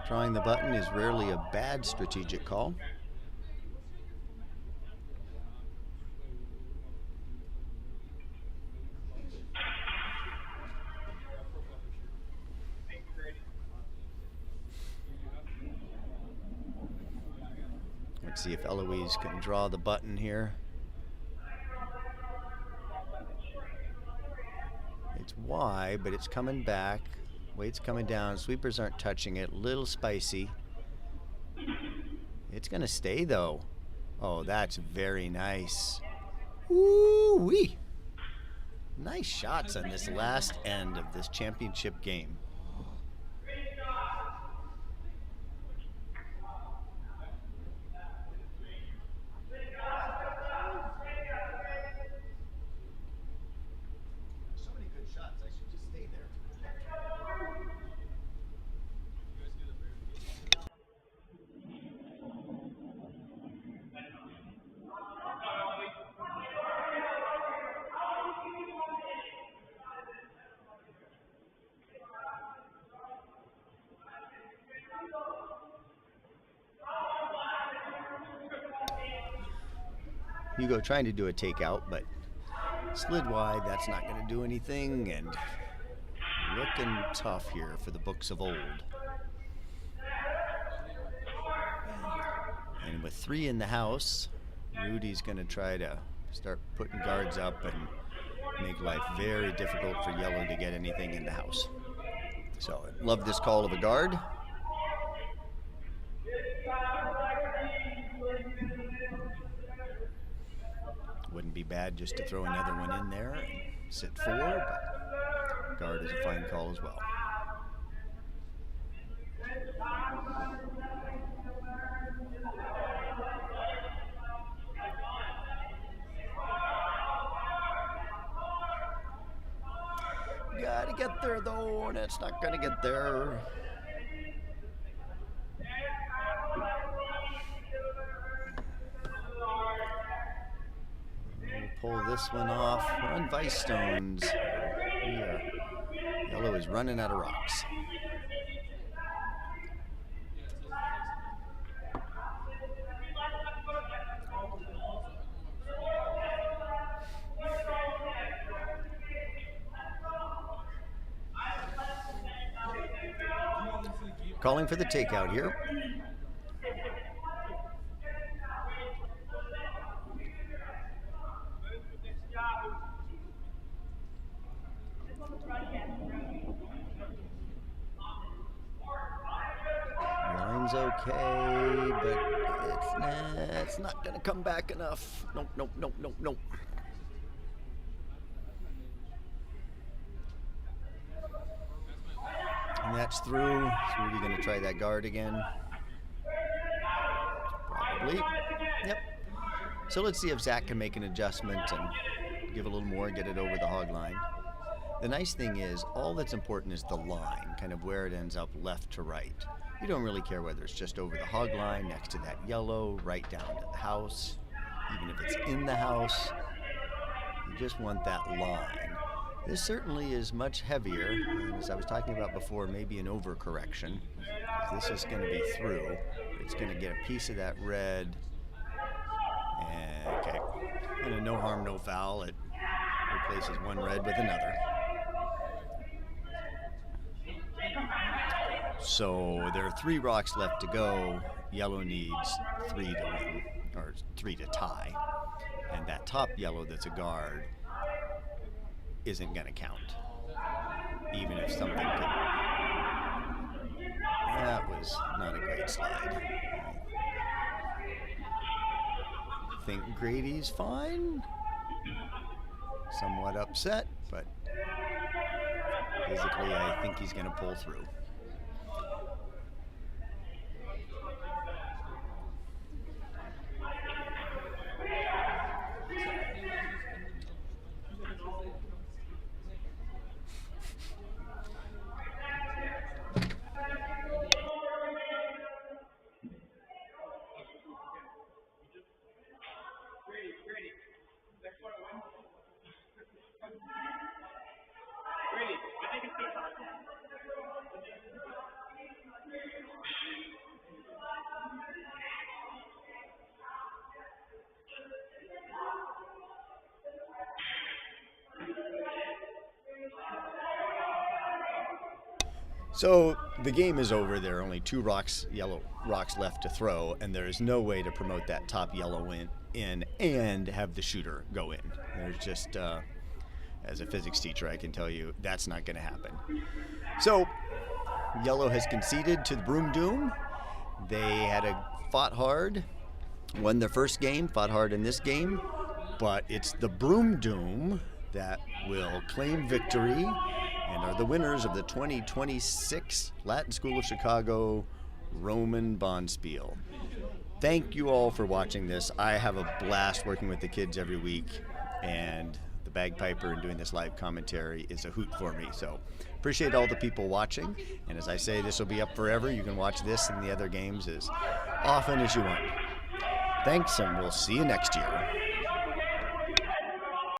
Drawing the button is rarely a bad strategic call. Let's see if Eloise can draw the button here. It's wide, but it's coming back. Weight's coming down. Sweepers aren't touching it. Little spicy. It's gonna stay though. Oh, that's very nice. Woo-wee! Nice shots on this last end of this championship game. Hugo trying to do a takeout, but slid wide. That's not going to do anything, and looking tough here for the books of old. And with 3 in the house, Rudy's going to try to start putting guards up and make life very difficult for yellow to get anything in the house. So love this call of a guard. Wouldn't be bad just to throw another one in there and sit 4, but guard is a fine call as well. Gotta get there though, and it's not gonna get there. Pull this one off. We're on Vice Stones. Here. Yellow is running out of rocks. Calling for the takeout here. Line's okay, but it's not going to come back enough. Nope, nope, nope, nope, nope. And that's through. Is Rudy going to try that guard again? Probably. Yep. So let's see if Zach can make an adjustment and give a little more, get it over the hog line. The nice thing is, all that's important is the line, kind of where it ends up left to right. You don't really care whether it's just over the hog line, next to that yellow, right down to the house, even if it's in the house. You just want that line. This certainly is much heavier, and as I was talking about before, maybe an overcorrection. This is going to be through. It's going to get a piece of that red. And, okay, and a no harm, no foul. It replaces one red with another. So there are 3 rocks left to go. Yellow needs 3 to win, or 3 to tie. And that top yellow that's a guard isn't going to count. Even if something could... That was not a great slide. I think Grady's fine. Somewhat upset, but physically I think he's going to pull through. So the game is over. There are only 2 yellow rocks left to throw, and there is no way to promote that top yellow in and have the shooter go in. There's just, as a physics teacher, I can tell you that's not going to happen. So yellow has conceded to the Broom Doom. They had fought hard, won their first game, fought hard in this game, but it's the Broom Doom that will claim victory and are the winners of the 2026 Latin School of Chicago Roman Bonspiel. Thank you all for watching this. I have a blast working with the kids every week, and the bagpiper and doing this live commentary is a hoot for me. So appreciate all the people watching, and as I say, this will be up forever. You can watch this and the other games as often as you want. Thanks, and we'll see you next year.